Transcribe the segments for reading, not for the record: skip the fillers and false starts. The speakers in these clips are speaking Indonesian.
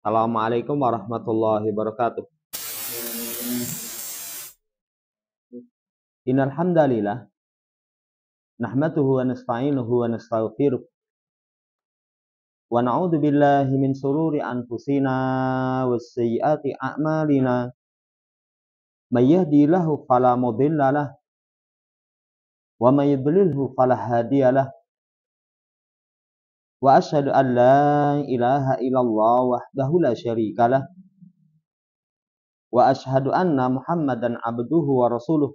Assalamualaikum warahmatullahi wabarakatuh. Innal hamdalillah nahmaduhu wa nasta'inuhu wa nastaghfiruh wa na'udzu billahi min shururi anfusina was sayyiati a'malina. May yahdihillahu fala mudhillalah wa may yudlilhu fala hadiyalah. Wa asyhadu an la ilaha illallah wahdahu la syarikalah wa asyhadu anna Muhammadan abduhu wa rasuluh.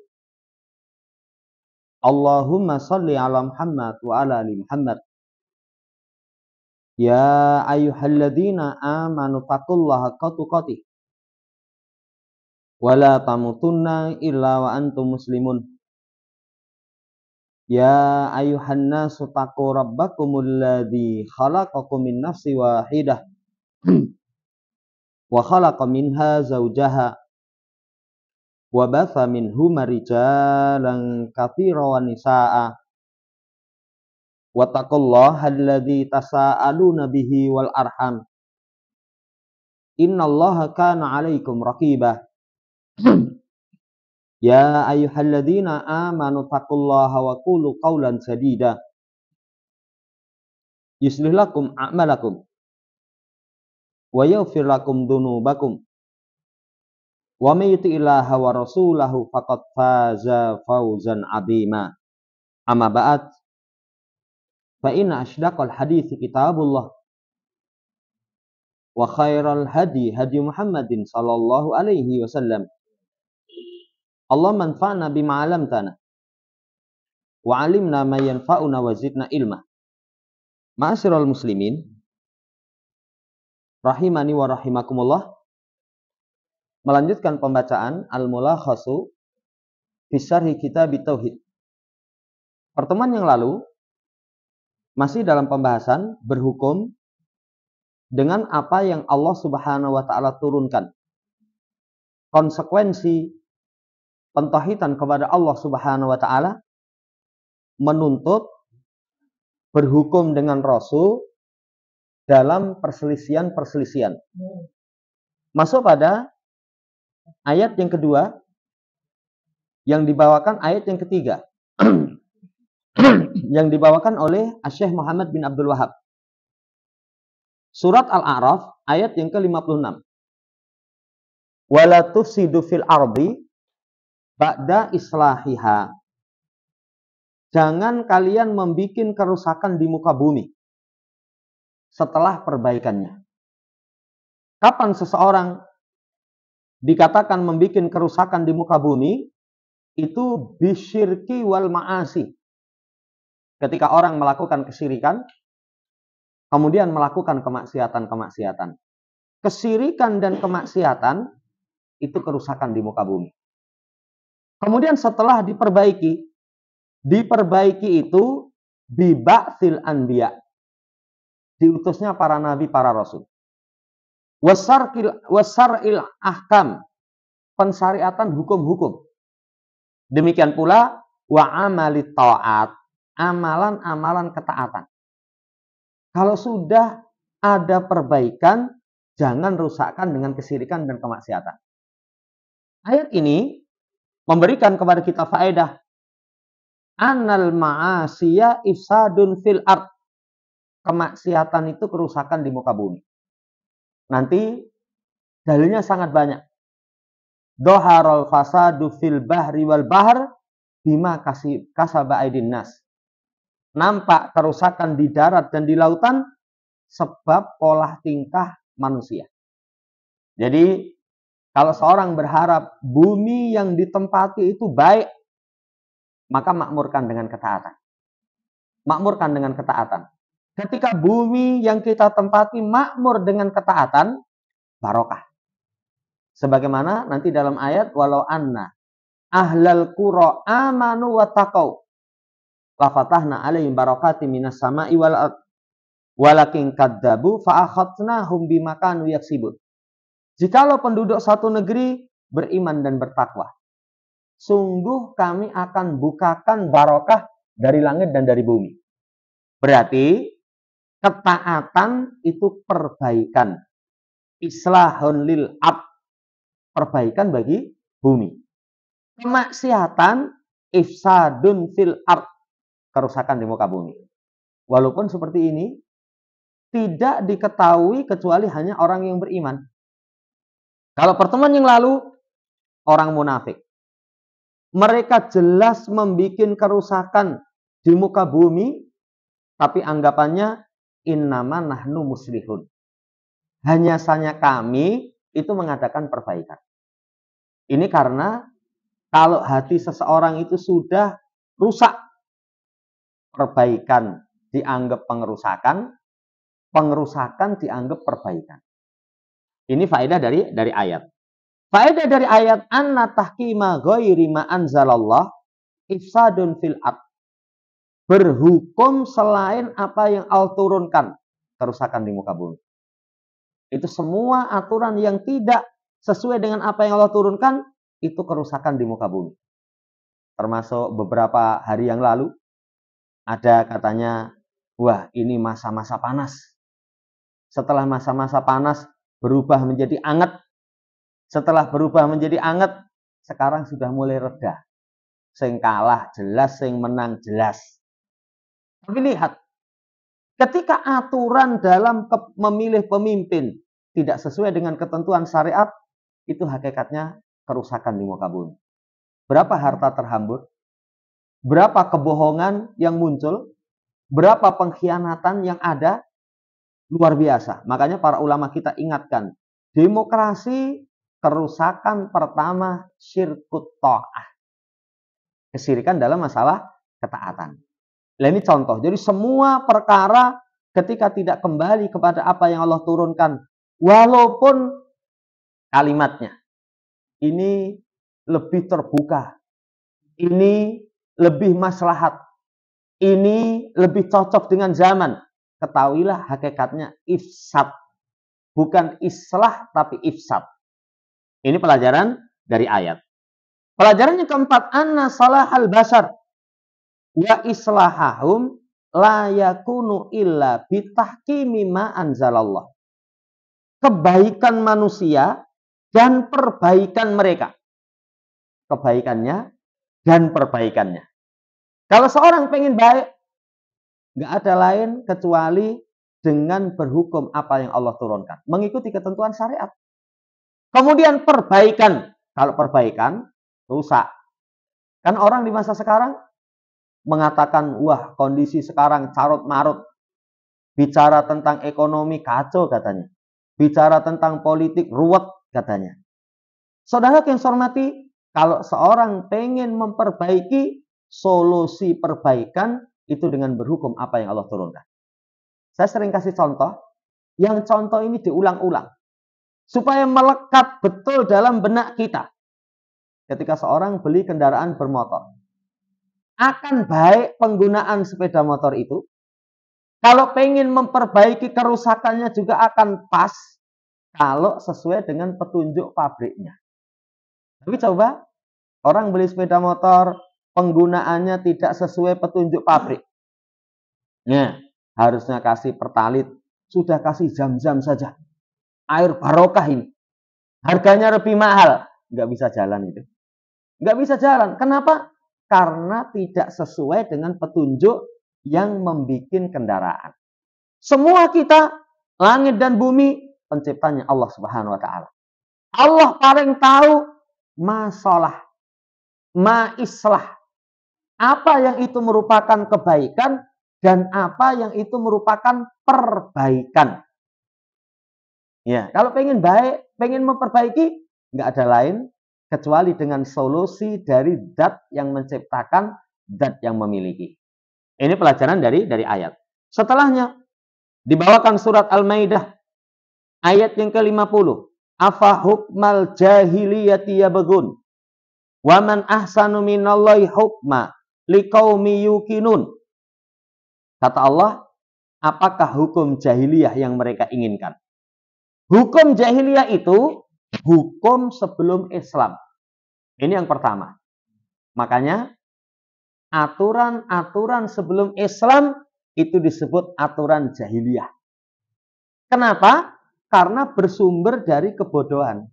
Allahumma shalli ala Muhammad wa ala ali Muhammad. Ya ayyuhalladzina amanu taqullaha haqqa tuqatih wa la tamutunna illa wa antum muslimun. Ya ayyuhan nasu taqu rabbakumul ladzi khalaqakum min nafsin wahidah wa khalaqa minha zawjaha wa batha minhuma rijalan katsiran wa nisaa'a wattaqullaha alladzi tasaaluna bihi wal arham innallaha kana 'alaikum raqiba. Ya ayyuhalladzina amanu taqullaha wa qulu qawlan sadida yuslih lakum a'malakum wa yaghfir lakum dzunubakum wa may yuti'illaha wa rasulahu faqad faza fawzan 'azima. Amma ba'd, fa inna asydaqal hadithi kitabullah wa khairal hadi hadi Muhammadin sallallahu alaihi wasallam. Allah manfa'na bima 'allamtana wa 'alimna ma yanfa'una wa zidna ilma. Ma'asyiral muslimin rahimani wa rahimakumullah. Melanjutkan pembacaan Al-Mulakhasu fi Syarhi Kitab Tauhid. Pertemuan yang lalu masih dalam pembahasan berhukum dengan apa yang Allah Subhanahu wa taala turunkan. Konsekuensi pentauhidan kepada Allah Subhanahu wa taala menuntut berhukum dengan Rasul dalam perselisihan-perselisihan. Masuk pada ayat yang kedua yang dibawakan ayat yang ketiga yang dibawakan oleh Syekh Muhammad bin Abdul Wahab. Surat Al-A'raf ayat yang ke-56. Wala tufsidu fil ardi ba'da islahiha. Jangan kalian membuat kerusakan di muka bumi setelah perbaikannya. Kapan seseorang dikatakan membuat kerusakan di muka bumi? Itu bisyirki wal ma'asi. Ketika orang melakukan kesyirikan, kemudian melakukan kemaksiatan-kemaksiatan. Kesyirikan dan kemaksiatan itu kerusakan di muka bumi. Kemudian setelah diperbaiki itu biba'tsil anbiya. Diutusnya para nabi, para rasul. Wasar'il ahkam. Pensyariatan hukum-hukum. Demikian pula wa amalit ta'at. Amalan-amalan ketaatan. Kalau sudah ada perbaikan, jangan rusakkan dengan kesyirikan dan kemaksiatan. Ayat ini memberikan kepada kita faedah. Annal ma'asiya ifsadun fil ard. Kemaksiatan itu kerusakan di muka bumi. Nanti dalilnya sangat banyak. Doharul fasadu fil bahri wal bahr bima kasaba aydin nas. Nampak kerusakan di darat dan di lautan sebab pola tingkah manusia. Jadi kalau seorang berharap bumi yang ditempati itu baik, maka makmurkan dengan ketaatan. Makmurkan dengan ketaatan. Ketika bumi yang kita tempati makmur dengan ketaatan, barokah. Sebagaimana nanti dalam ayat walau anna ahlal qura amanu wa taqau la fatahna alaihim barakatim minas sama'i wal ard walakin kadzabu fa akhadnahum bima kanu yaksibun. Jikalau penduduk satu negeri beriman dan bertakwa, sungguh kami akan bukakan barokah dari langit dan dari bumi. Berarti ketaatan itu perbaikan. islahun lil ard, perbaikan bagi bumi. Kemaksiatan ifsadun fil ard, kerusakan di muka bumi. Walaupun seperti ini tidak diketahui kecuali hanya orang yang beriman. Kalau pertemuan yang lalu orang munafik, mereka jelas membuat kerusakan di muka bumi, tapi anggapannya innama nahnu muslihun. Hanya saja kami itu mengadakan perbaikan. Ini karena kalau hati seseorang itu sudah rusak, perbaikan dianggap pengerusakan, pengerusakan dianggap perbaikan. Ini faedah dari ayat. Faedah dari ayat anna tahkima ghairi ma anzalallah ifsadun fil ard. Berhukum selain apa yang Allah turunkan, kerusakan di muka bumi. Itu semua aturan yang tidak sesuai dengan apa yang Allah turunkan, itu kerusakan di muka bumi. Termasuk beberapa hari yang lalu, ada katanya, wah ini masa-masa panas. Setelah masa-masa panas berubah menjadi anget. Setelah berubah menjadi anget, sekarang sudah mulai reda. Sing kalah jelas, sing menang jelas. Tapi lihat, ketika aturan dalam memilih pemimpin tidak sesuai dengan ketentuan syariat, itu hakikatnya kerusakan di muka bumi. Berapa harta terhambur? Berapa kebohongan yang muncul? Berapa pengkhianatan yang ada? Luar biasa. Makanya para ulama kita ingatkan, demokrasi kerusakan pertama syirkut ta'ah. Kesyirikan dalam masalah ketaatan. Nah ini contoh. Jadi semua perkara ketika tidak kembali kepada apa yang Allah turunkan, walaupun kalimatnya ini lebih terbuka, ini lebih maslahat, ini lebih cocok dengan zaman, ketahuilah hakikatnya ifsad. Bukan islah tapi ifsad. Ini pelajaran dari ayat. Pelajaran yang keempat, anna salahal basar wa islahahum la yakunu illa bitahkimi ma anzalallah. Kebaikan manusia dan perbaikan mereka. Kebaikannya dan perbaikannya. Kalau seorang pengen baik, nggak ada lain kecuali dengan berhukum apa yang Allah turunkan. Mengikuti ketentuan syariat. Kemudian perbaikan. Kalau perbaikan, rusak. Kan orang di masa sekarang mengatakan, wah kondisi sekarang carut-marut. Bicara tentang ekonomi kacau katanya. Bicara tentang politik ruwet katanya. Saudara yang saya hormati, kalau seorang pengen memperbaiki, solusi perbaikan itu dengan berhukum apa yang Allah turunkan. Saya sering kasih contoh, yang contoh ini diulang-ulang. Supaya melekat betul dalam benak kita. Ketika seorang beli kendaraan bermotor. Akan baik penggunaan sepeda motor itu. Kalau pengen memperbaiki kerusakannya juga akan pas. Kalau sesuai dengan petunjuk pabriknya. Tapi coba, orang beli sepeda motor, penggunaannya tidak sesuai petunjuk pabrik. Nah, harusnya kasih pertalit, sudah kasih zam-zam saja. Air barokah ini. Harganya lebih mahal. Nggak bisa jalan itu. Nggak bisa jalan. Kenapa? Karena tidak sesuai dengan petunjuk yang membuat kendaraan. Semua kita, langit dan bumi, penciptanya Allah Subhanahu wa Ta'ala. Allah paling tahu masalah, islah. Apa yang itu merupakan kebaikan dan apa yang itu merupakan perbaikan. Ya, kalau pengen baik, pengen memperbaiki, nggak ada lain kecuali dengan solusi dari zat yang menciptakan, zat yang memiliki. Ini pelajaran dari ayat. Setelahnya dibawakan surat Al-Maidah ayat yang ke-50. Afa hukmal jahiliyati yabghun wa man ahsanu minallahi hukma liqaumi yuqinun. Kata Allah, apakah hukum jahiliyah yang mereka inginkan? Hukum jahiliyah itu hukum sebelum Islam. Ini yang pertama. Makanya aturan-aturan sebelum Islam itu disebut aturan jahiliyah. Kenapa? karena bersumber dari kebodohan.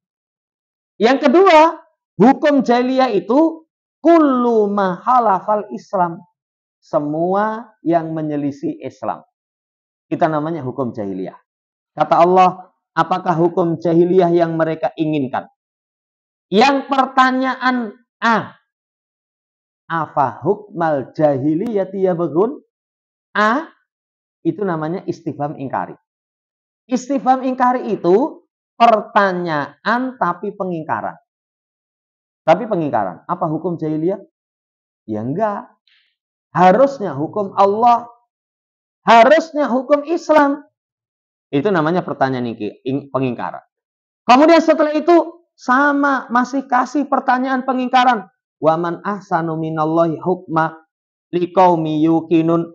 Yang kedua, hukum jahiliyah itu kullu ma halafal Islam. Semua yang menyelisih Islam. Kita namanya hukum jahiliyah. Kata Allah, apakah hukum jahiliyah yang mereka inginkan? Yang pertanyaan A. Afa hukmal jahiliyati yabghun? A. Itu namanya istifham ingkari. Istifham ingkari itu pertanyaan tapi pengingkaran. Tapi pengingkaran. Apa hukum jahiliyah? Ya enggak. Harusnya hukum Allah. Harusnya hukum Islam. Itu namanya pertanyaan pengingkaran. Kemudian setelah itu sama masih kasih pertanyaan pengingkaran. Waman ahsanu minallahi hukma liqaumi yuqinun.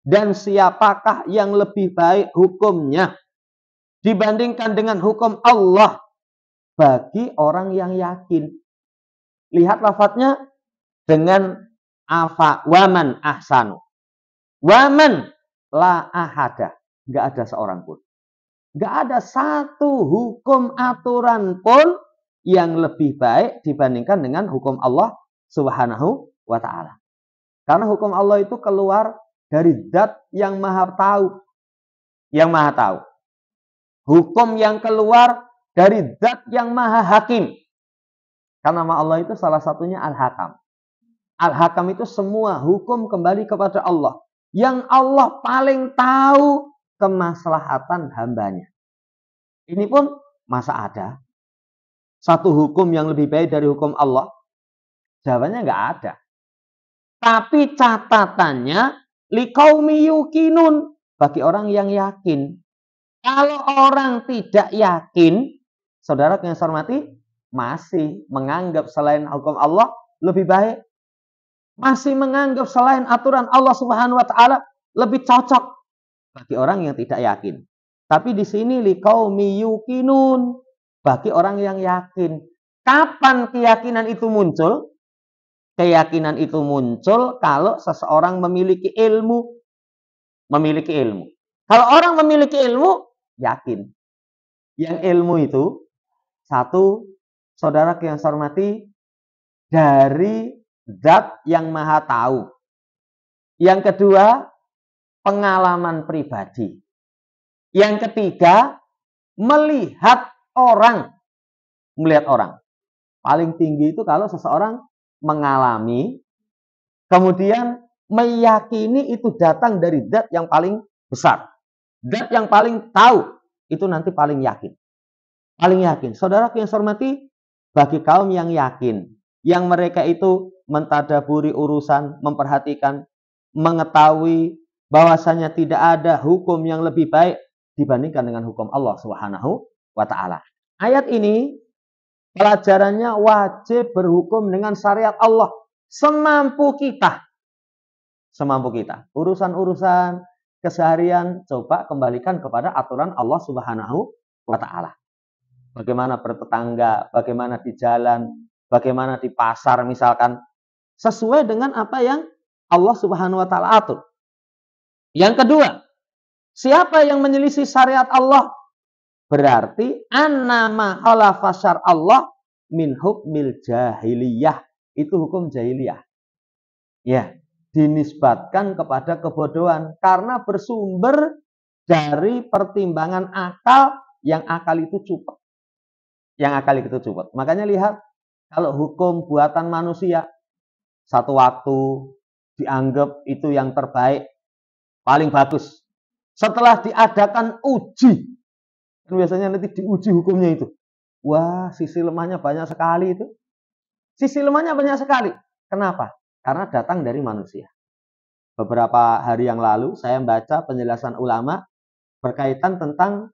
Dan siapakah yang lebih baik hukumnya dibandingkan dengan hukum Allah bagi orang yang yakin. Lihat lafadznya dengan afa waman ahsanu. Waman la ahada. Nggak ada seorang pun. Nggak ada satu hukum aturan pun yang lebih baik dibandingkan dengan hukum Allah Subhanahu wa ta'ala. Karena hukum Allah itu keluar dari zat yang maha tahu. Yang maha tahu. Hukum yang keluar dari zat yang maha hakim. Karena nama Allah itu salah satunya Al-Hakam. Al-Hakam itu semua hukum kembali kepada Allah. Yang Allah paling tahu kemaslahatan hambanya. Ini pun masa ada satu hukum yang lebih baik dari hukum Allah? Jawabannya nggak ada. Tapi catatannya liqaumi yuqinun, bagi orang yang yakin. Kalau orang tidak yakin, saudara yang saya hormati, masih menganggap selain hukum Allah lebih baik. Masih menganggap selain aturan Allah Subhanahu wa taala lebih cocok bagi orang yang tidak yakin. Tapi di sini liqaumi yuqinun, bagi orang yang yakin. Kapan keyakinan itu muncul? Keyakinan itu muncul kalau seseorang memiliki ilmu. Memiliki ilmu. Kalau orang memiliki ilmu, yakin. Yang ilmu itu, satu, saudara yang saya hormati, dari zat yang maha tahu. Yang kedua, pengalaman pribadi. Yang ketiga, melihat orang. Melihat orang. Paling tinggi itu kalau seseorang mengalami, kemudian meyakini itu datang dari zat yang paling besar. Zat yang paling tahu, itu nanti paling yakin. Paling yakin. Saudara yang saya hormati, bagi kaum yang yakin, yang mereka itu mentadaburi urusan, memperhatikan, mengetahui bahwasanya tidak ada hukum yang lebih baik dibandingkan dengan hukum Allah Subhanahu wa ta'ala. Ayat ini pelajarannya wajib berhukum dengan syariat Allah semampu kita. Semampu kita. Urusan-urusan keseharian coba kembalikan kepada aturan Allah Subhanahu wa ta'ala. Bagaimana bertetangga, bagaimana di jalan, bagaimana di pasar misalkan, sesuai dengan apa yang Allah Subhanahu wa ta'ala atur. Yang kedua, siapa yang menyelisih syariat Allah? Berarti annama khalafa syar Allah min hukmil jahiliyah. Itu hukum jahiliyah. Ya, dinisbatkan kepada kebodohan karena bersumber dari pertimbangan akal yang akal itu cupet. Yang akal itu cupet. Makanya lihat, kalau hukum buatan manusia, satu waktu dianggap itu yang terbaik, paling bagus. Setelah diadakan uji, biasanya nanti diuji hukumnya itu. Wah, sisi lemahnya banyak sekali itu. Sisi lemahnya banyak sekali. Kenapa? Karena datang dari manusia. Beberapa hari yang lalu saya membaca penjelasan ulama berkaitan tentang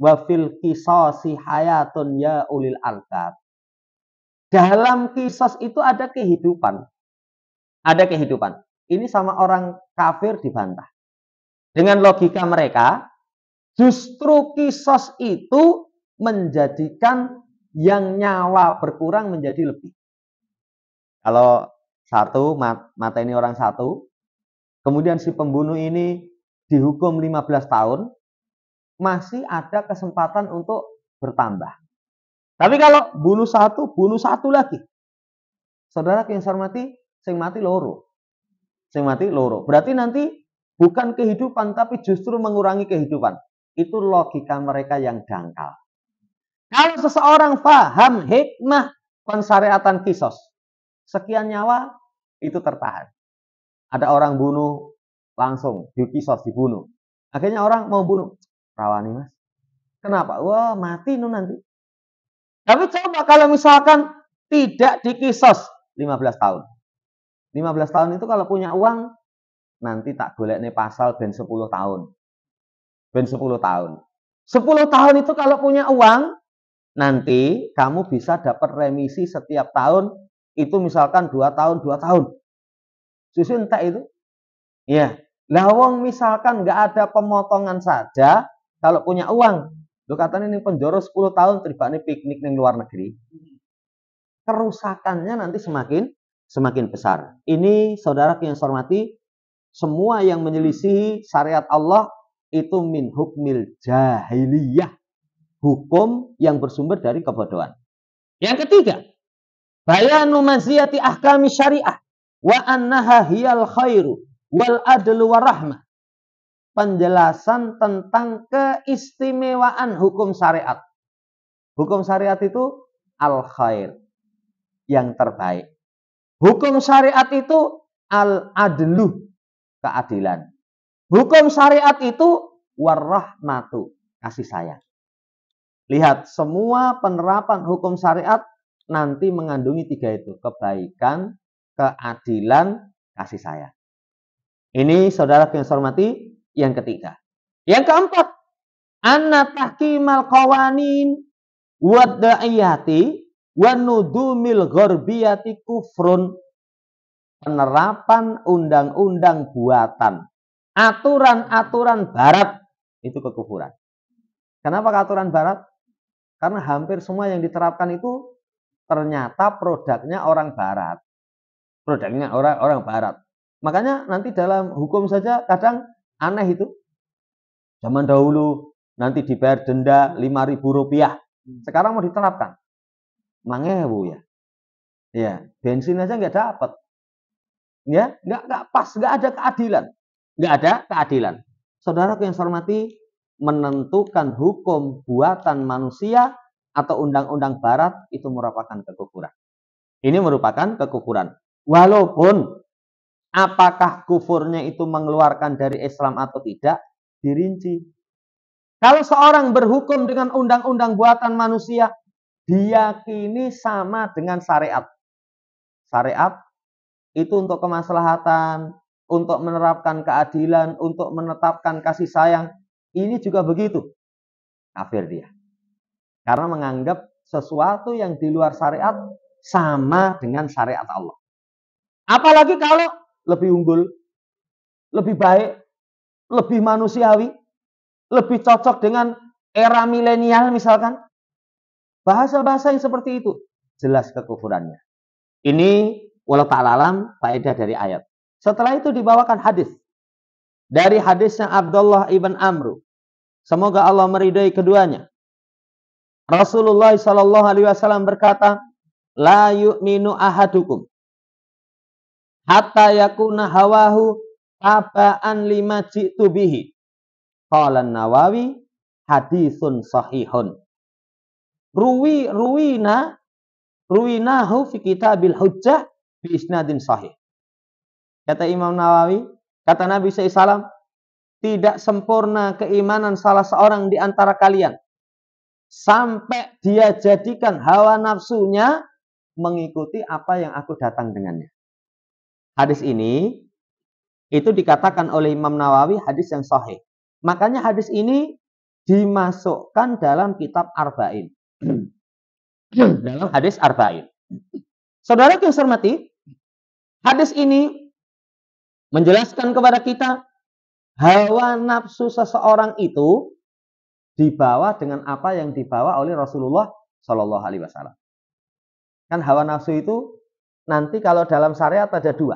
wafil qisasi hayatun ya ulil albab. Dalam kisos itu ada kehidupan. Ada kehidupan. Ini sama orang kafir dibantah. Dengan logika mereka, justru kisos itu menjadikan yang nyawa berkurang menjadi lebih. Kalau satu, mata ini orang satu, kemudian si pembunuh ini dihukum 15 tahun, masih ada kesempatan untuk bertambah. Tapi kalau bunuh satu lagi. Saudara yang saya hormati, sing mati loro. Sing mati loro. Berarti nanti bukan kehidupan, tapi justru mengurangi kehidupan. Itu logika mereka yang dangkal. Kalau seseorang paham hikmah pensyariatan kisos, sekian nyawa itu tertahan. Ada orang bunuh, langsung dikisos, dibunuh. Akhirnya orang mau bunuh. Rawani mas. Kenapa? Wah mati nanti. Tapi coba kalau misalkan tidak dikisos 15 tahun. 15 tahun itu kalau punya uang, nanti tak golek nih pasal ben 10 tahun. Ben 10 tahun. 10 tahun itu kalau punya uang, nanti kamu bisa dapat remisi setiap tahun, itu misalkan 2 tahun, 2 tahun. Susu entek itu. Ya. Lah wong misalkan nggak ada pemotongan saja, kalau punya uang, lo katanya ini penjara 10 tahun, teribane piknik di luar negeri. Kerusakannya nanti semakin besar. Ini saudara yang saya hormati, semua yang menyelisihi syariat Allah itu min hukmil jahiliyah. Hukum yang bersumber dari kebodohan. Yang ketiga, bayanu maziyati ahkami syariah wa annaha hiyal khairu wal adlu warahmah. Penjelasan tentang keistimewaan hukum syariat. Hukum syariat itu al khair, yang terbaik. Hukum syariat itu al adlu, keadilan. Hukum syariat itu warahmatu, kasih sayang. Lihat, semua penerapan hukum syariat nanti mengandungi 3 itu. Kebaikan, keadilan, kasih sayang. Ini saudara yang saya hormati, yang ketiga. Yang keempat, anna tahkimal qawanin wadda'iyati wa nudumil gharbiyati kufrun. Penerapan undang-undang buatan, aturan-aturan barat, itu kekufuran. Kenapa aturan barat? Karena hampir semua yang diterapkan itu ternyata produknya orang barat. Produknya orang barat. Makanya nanti dalam hukum saja kadang aneh itu. Zaman dahulu nanti dibayar denda Rp5.000. Sekarang mau diterapkan. Mangewu ya. Ya, bensin aja nggak dapat. Ya, nggak pas, nggak ada keadilan. Nggak ada keadilan. Saudara yang saya hormati, menentukan hukum buatan manusia atau undang-undang barat itu merupakan kekufuran. Ini merupakan kekufuran. Walaupun apakah kufurnya itu mengeluarkan dari Islam atau tidak, dirinci. Kalau seorang berhukum dengan undang-undang buatan manusia, diyakini sama dengan syariat. Syariat itu untuk kemaslahatan, untuk menerapkan keadilan, untuk menetapkan kasih sayang. Ini juga begitu. Kafir dia. Karena menganggap sesuatu yang di luar syariat sama dengan syariat Allah. Apalagi kalau lebih unggul, lebih baik, lebih manusiawi, lebih cocok dengan era milenial misalkan. Bahasa-bahasa yang seperti itu jelas kekufurannya. Ini walau ta'ala alam faedah dari ayat. Setelah itu dibawakan hadis. Dari hadisnya Abdullah ibn Amru. Semoga Allah meridai keduanya. Rasulullah SAW berkata, la yu'minu ahadukum hatta yakuna hawahu taba'an lima ji'tu bihi. Qala Nawawi hadisun sahihun. Ruwinahu fi kitabil hujjah bi isnadin sahih. Kata Imam Nawawi, kata Nabi SAW, tidak sempurna keimanan salah seorang di antara kalian sampai dia jadikan hawa nafsunya mengikuti apa yang aku datang dengannya. Hadis ini itu dikatakan oleh Imam Nawawi hadis yang sahih. Makanya hadis ini dimasukkan dalam kitab Arba'in. Dalam hadis Arba'in. Saudara yang saya hormati, hadis ini menjelaskan kepada kita hawa nafsu seseorang itu dibawa dengan apa yang dibawa oleh Rasulullah Shallallahu Alaihi Wasallam. Kan hawa nafsu itu nanti kalau dalam syariat ada 2.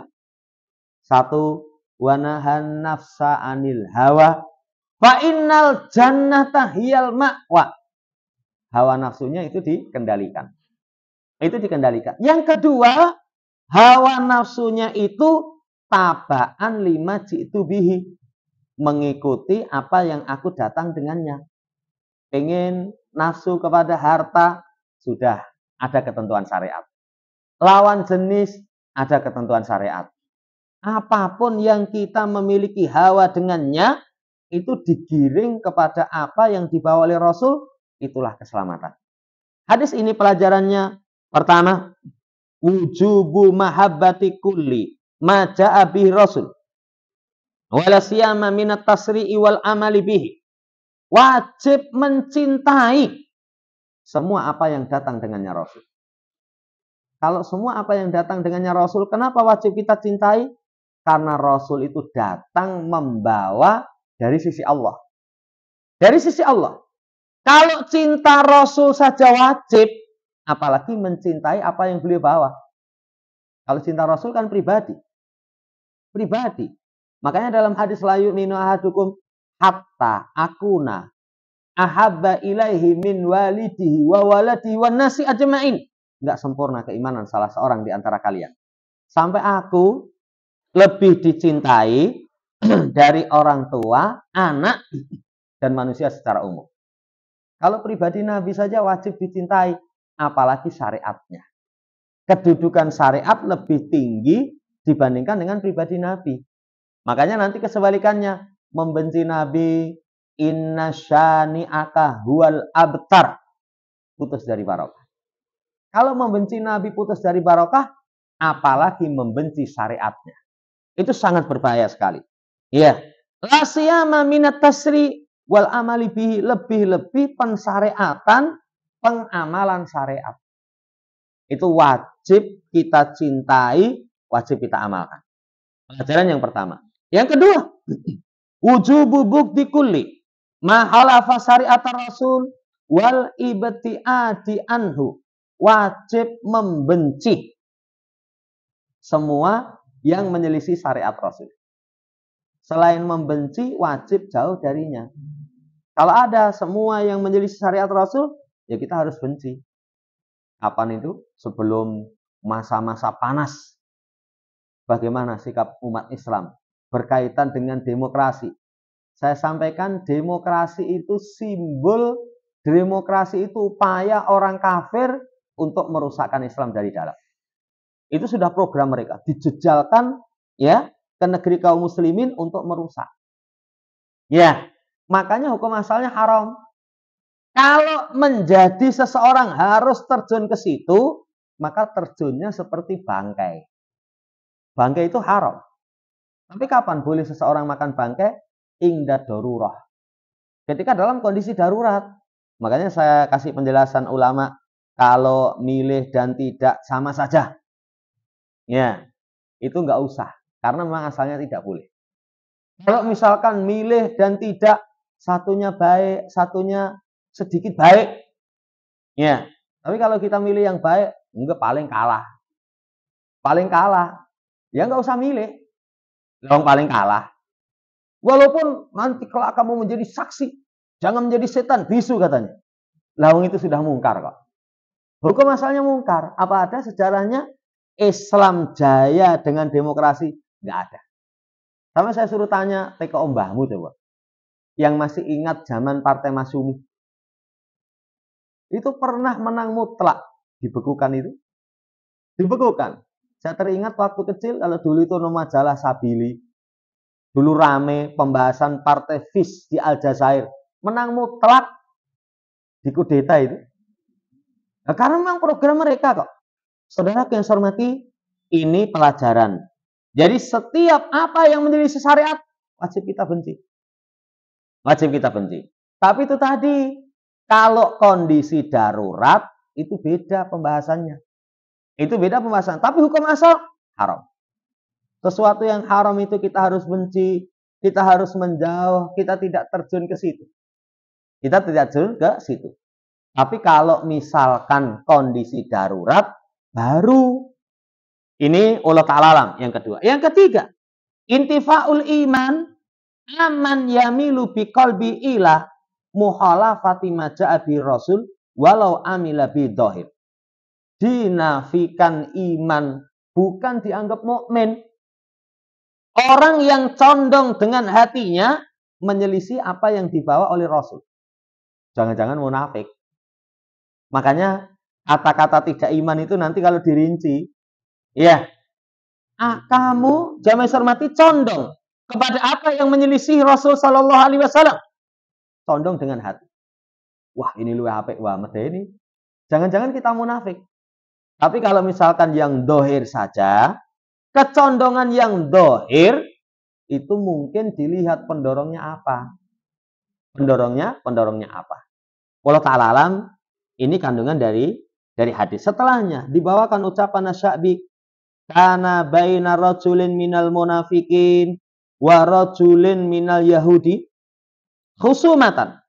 1, wanahan nafsa anil hawa Fa innal jannata hiyal ma'wa. Hawa nafsunya itu dikendalikan. Itu dikendalikan. Yang kedua, hawa nafsunya itu tabaan lima jitu bihi. Mengikuti apa yang aku datang dengannya. Pengen nafsu kepada harta, sudah ada ketentuan syariat. Lawan jenis, ada ketentuan syariat. Apapun yang kita memiliki hawa dengannya, itu digiring kepada apa yang dibawa oleh Rasul, itulah keselamatan. Hadis ini pelajarannya, pertama, wujubu mahabbati kulli ma ja'a bihi Rasul. Wala siyama minat tasri'i wal amali bihi. Wajib mencintai semua apa yang datang dengannya Rasul. Kalau semua apa yang datang dengannya Rasul, kenapa wajib kita cintai? Karena Rasul itu datang membawa dari sisi Allah. Dari sisi Allah. Kalau cinta Rasul saja wajib, apalagi mencintai apa yang beliau bawa. Kalau cinta Rasul kan pribadi. Pribadi. Makanya dalam hadis la yu'minu ahadukum hatta akuna ahabba ilaihi min walidihi wa waladihi wan nasi ajma'in. Enggak sempurna keimanan salah seorang di antara kalian. Sampai aku lebih dicintai dari orang tua, anak, dan manusia secara umum. Kalau pribadi Nabi saja wajib dicintai, apalagi syariatnya. Kedudukan syariat lebih tinggi dibandingkan dengan pribadi Nabi. Makanya nanti kesebalikannya, membenci Nabi, inna syani'aka huwal abtar, putus dari barokah. Kalau membenci Nabi putus dari barokah, apalagi membenci syariatnya. Itu sangat berbahaya sekali. Ya, la siyama minat tasri wal amali bihi, lebih-lebih pensyariatan, pengamalan syariat. Itu wajib kita cintai, wajib kita amalkan. Pelajaran yang pertama. Yang kedua, wujubu bukti kulli ma halafa syariat Rasul wal ibtiadi anhu. Wajib membenci semua yang menyelisih syariat Rasul. Selain membenci, wajib jauh darinya. Kalau ada semua yang menyelisih syariat Rasul, ya kita harus benci. Kapan itu? Sebelum masa-masa panas. Bagaimana sikap umat Islam berkaitan dengan demokrasi? Saya sampaikan demokrasi itu simbol, demokrasi itu upaya orang kafir untuk merusakkan Islam dari dalam. Itu sudah program mereka, dijejalkan ya ke negeri kaum muslimin untuk merusak. Ya, makanya hukum asalnya haram. Kalau menjadi seseorang harus terjun ke situ, maka terjunnya seperti bangkai. Bangkai itu haram. Tapi kapan boleh seseorang makan bangkai? Ingda darurah. Ketika dalam kondisi darurat. Makanya saya kasih penjelasan ulama, kalau milih dan tidak sama saja. Ya, itu nggak usah. Karena memang asalnya tidak boleh. Kalau misalkan milih dan tidak, satunya baik, satunya sedikit baik. Ya, tapi kalau kita milih yang baik, enggak, paling kalah. Paling kalah. Ya nggak usah milih. Yang paling kalah. Walaupun nanti kalau kamu menjadi saksi, jangan menjadi setan, bisu katanya. Lawang itu sudah mungkar kok. Hukum asalnya mungkar. Apa ada sejarahnya Islam jaya dengan demokrasi? Nggak ada. Sama saya suruh tanya TKO mbahmu coba. Yang masih ingat zaman Partai Masyumi. Itu pernah menang mutlak. Dibekukan itu. Dibekukan. Saya teringat waktu kecil, kalau dulu itu majalah Sabili. Dulu rame pembahasan Partai FIS di Aljazair. Menang mutlak di kudeta itu. Nah, karena memang program mereka kok. Saudara yang saya hormati, ini pelajaran. Jadi setiap apa yang menjadi syariat, wajib kita benci. Wajib kita benci. Tapi itu tadi, kalau kondisi darurat, itu beda pembahasannya. Itu beda pembahasan. Tapi hukum asal, haram. Sesuatu yang haram itu kita harus benci, kita harus menjauh, kita tidak terjun ke situ. Kita tidak terjun ke situ. Tapi kalau misalkan kondisi darurat, baru ini Allah Ta'ala alam yang kedua. Yang ketiga, intifaul iman aman yamilu biqalbi ila muhalafati maja'a bi rasul walau amila bi dhahir. Dinafikan iman, bukan dianggap mukmin. Orang yang condong dengan hatinya menyelisih apa yang dibawa oleh Rasul. Jangan-jangan munafik. Makanya kata-kata tidak iman itu nanti kalau dirinci, ya, kamu jamaah hormati condong kepada apa yang menyelisih Rasul Sallallahu Alaihi Wasallam. Condong dengan hati. Wah, ini luwih apik, wah medeni. Jangan-jangan kita munafik. Tapi kalau misalkan yang dohir saja, kecondongan yang dohir itu mungkin dilihat pendorongnya apa. Pendorongnya apa. Wallahu ta'ala alam, ini kandungan dari hadis. Setelahnya dibawakan ucapan Asy-Sya'bi, kana baina rajulin minal munafikin wa rajulin minal yahudi khusumatan.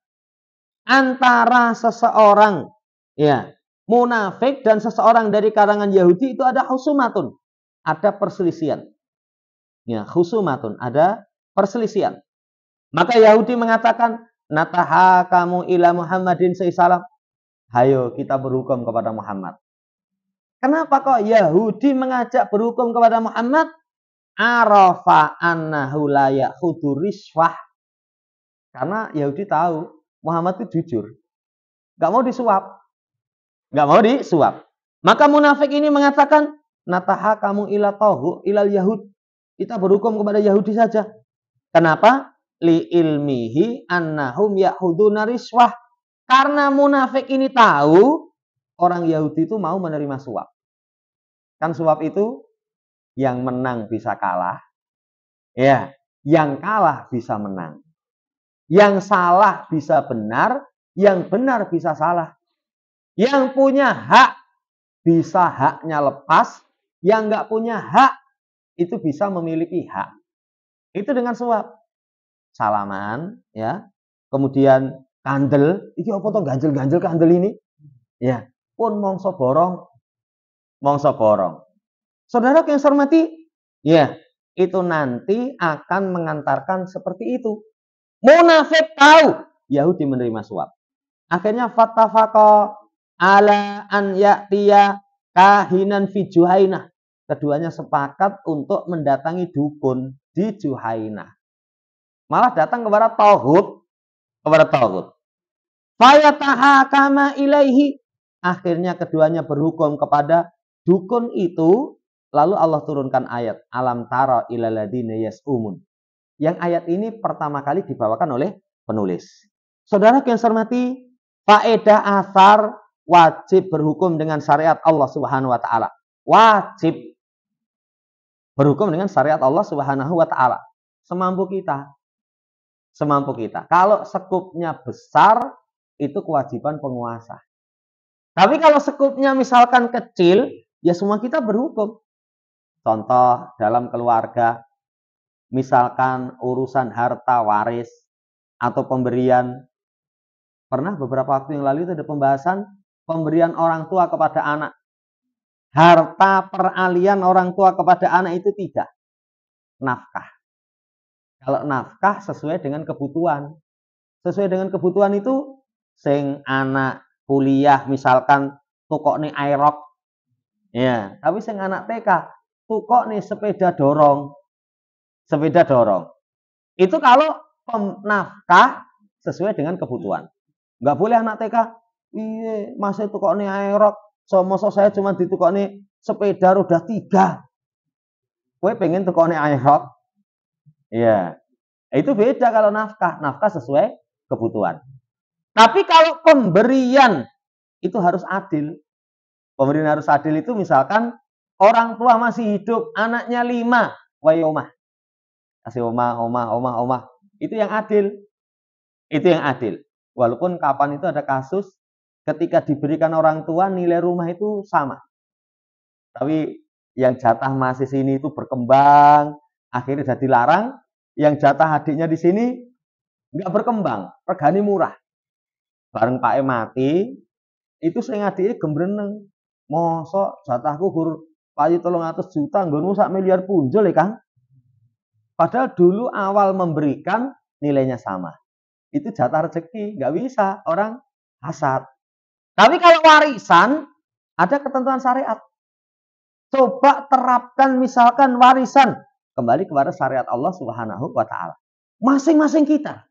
Antara seseorang ya munafik dan seseorang dari kalangan Yahudi itu ada khusumatun, ada perselisihan. Ya, khusumatun, ada perselisihan. Maka Yahudi mengatakan, nataha kamu ila Muhammadin sallallahu. Hayo kita berhukum kepada Muhammad. Kenapa kok Yahudi mengajak berhukum kepada Muhammad? Arafa annahu la ya'khudhu riswah. Karena Yahudi tahu Muhammad itu jujur. Gak mau disuap. Gak mau disuap. Maka munafik ini mengatakan, nataha kamu ila tahu ilal Yahud. Kita berhukum kepada Yahudi saja. Kenapa? Li ilmihi annahum ya'khuduna riswah. Karena munafik ini tahu orang Yahudi itu mau menerima suap. Kan suap itu yang menang bisa kalah. Ya, yang kalah bisa menang. Yang salah bisa benar, yang benar bisa salah. Yang punya hak bisa haknya lepas, yang nggak punya hak itu bisa memiliki hak. Itu dengan suap. Salaman, ya. Kemudian kandel, iki apa to ganjel-ganjel kandel ini? Ya, pun mongso borong. Saudara yang saya hormati, ya, itu nanti akan mengantarkan seperti itu. Munafik tahu Yahudi menerima suap. Akhirnya fattafaqa ala an ya'tiya kahinan fi Juhainah. Keduanya sepakat untuk mendatangi dukun di Juhainah. Malah datang kepada tauhid, Fayatahakama ilaihi. Akhirnya keduanya berhukum kepada dukun itu. Lalu Allah turunkan ayat alam tara ilal ladzina yas'umun. Yang ayat ini pertama kali dibawakan oleh penulis. Saudara yang saya hormati, faedah asar wajib berhukum dengan syariat Allah Subhanahu wa taala. Wajib berhukum dengan syariat Allah Subhanahu wa taala. Semampu kita. Kalau sekupnya besar itu kewajiban penguasa. Tapi kalau sekupnya misalkan kecil, ya semua kita berhukum. Contoh dalam keluarga, misalkan urusan harta waris atau pemberian. Pernah beberapa waktu yang lalu itu ada pembahasan pemberian orang tua kepada anak. Harta peralihan orang tua kepada anak itu tidak. Nafkah. Kalau nafkah sesuai dengan kebutuhan. Sesuai dengan kebutuhan itu, sing anak kuliah misalkan tukokne aerok. Ya, tapi sing anak TK tukokne sepeda dorong. Itu kalau nafkah sesuai dengan kebutuhan. Enggak boleh anak TK, iya masih tukokne aerok. Masa saya cuma ditukokne sepeda roda 3. Kowe pengen tukokne aerok? Iya. Itu beda kalau nafkah. Nafkah sesuai kebutuhan. Tapi kalau pemberian itu harus adil. Pemberian harus adil itu misalkan orang tua masih hidup, anaknya 5, wae omah. Kasih omah. Itu yang adil. Walaupun kapan itu ada kasus ketika diberikan orang tua nilai rumah itu sama. Tapi yang jatah masih sini itu berkembang, akhirnya jadi dilarang. Yang jatah adiknya di sini nggak berkembang, regane murah. Bareng Pak mati, itu sing adike gembreneng. Mosok jatahku gur payu 300 juta, nggonmu sak miliar punjul ya, Kang. Padahal dulu awal memberikan nilainya sama. Itu jatah rezeki, nggak bisa orang hasad. Tapi kalau warisan, ada ketentuan syariat. Coba terapkan misalkan warisan. Kembali kepada syariat Allah Subhanahu wa Ta'ala. Masing-masing kita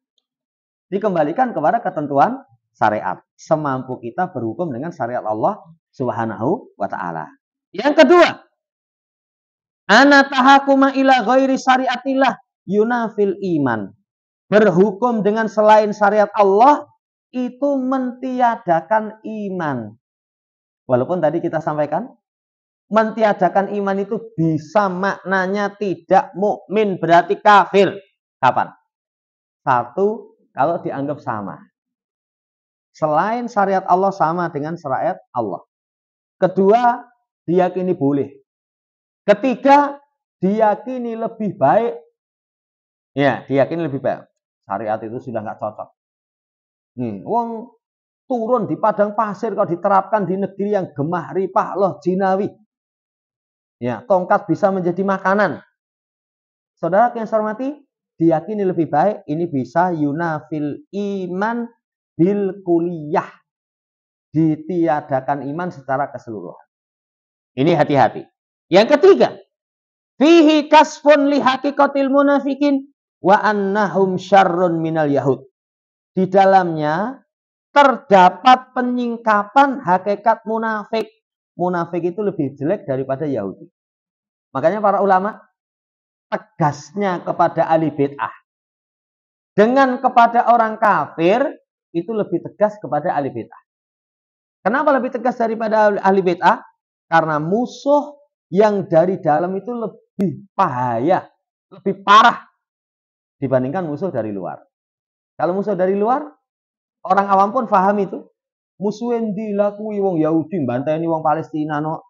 dikembalikan kepada ketentuan syariat. Semampu kita berhukum dengan syariat Allah Subhanahu wa Ta'ala. Yang kedua, ana tahakuma ila ghairi syariatillah yunafil iman. Berhukum dengan selain syariat Allah itu mentiadakan iman. Walaupun tadi kita sampaikan, mentiadakan iman itu bisa maknanya tidak mukmin, berarti kafir. Kapan? Satu, kalau dianggap sama. Selain syariat Allah sama dengan syariat Allah. Kedua, diyakini boleh. Ketiga, diyakini lebih baik. Ya, diyakini lebih baik. Syariat itu sudah nggak cocok. Nih, wong turun di padang pasir kalau diterapkan di negeri yang gemah ripah loh jinawi. Ya, tongkat bisa menjadi makanan. Saudara yang saya hormati, diyakini lebih baik ini bisa yunafil iman bil kuliyah. Ditiadakan iman secara keseluruhan. Ini hati-hati. Yang ketiga, fihi kasfun li haqiqatil munafikin wa annahum syarrun minal yahud. Di dalamnya terdapat penyingkapan hakikat munafik. Munafik itu lebih jelek daripada Yahudi. Makanya para ulama tegasnya kepada ahli bid'ah. Dengan kepada orang kafir itu lebih tegas kepada ahli bid'ah. Kenapa lebih tegas daripada ahli bid'ah? Karena musuh yang dari dalam itu lebih bahaya, lebih parah dibandingkan musuh dari luar. Kalau musuh dari luar, orang awam pun paham itu. Musuh yang dilakui wong Yahudi, banteni wong Palestina no.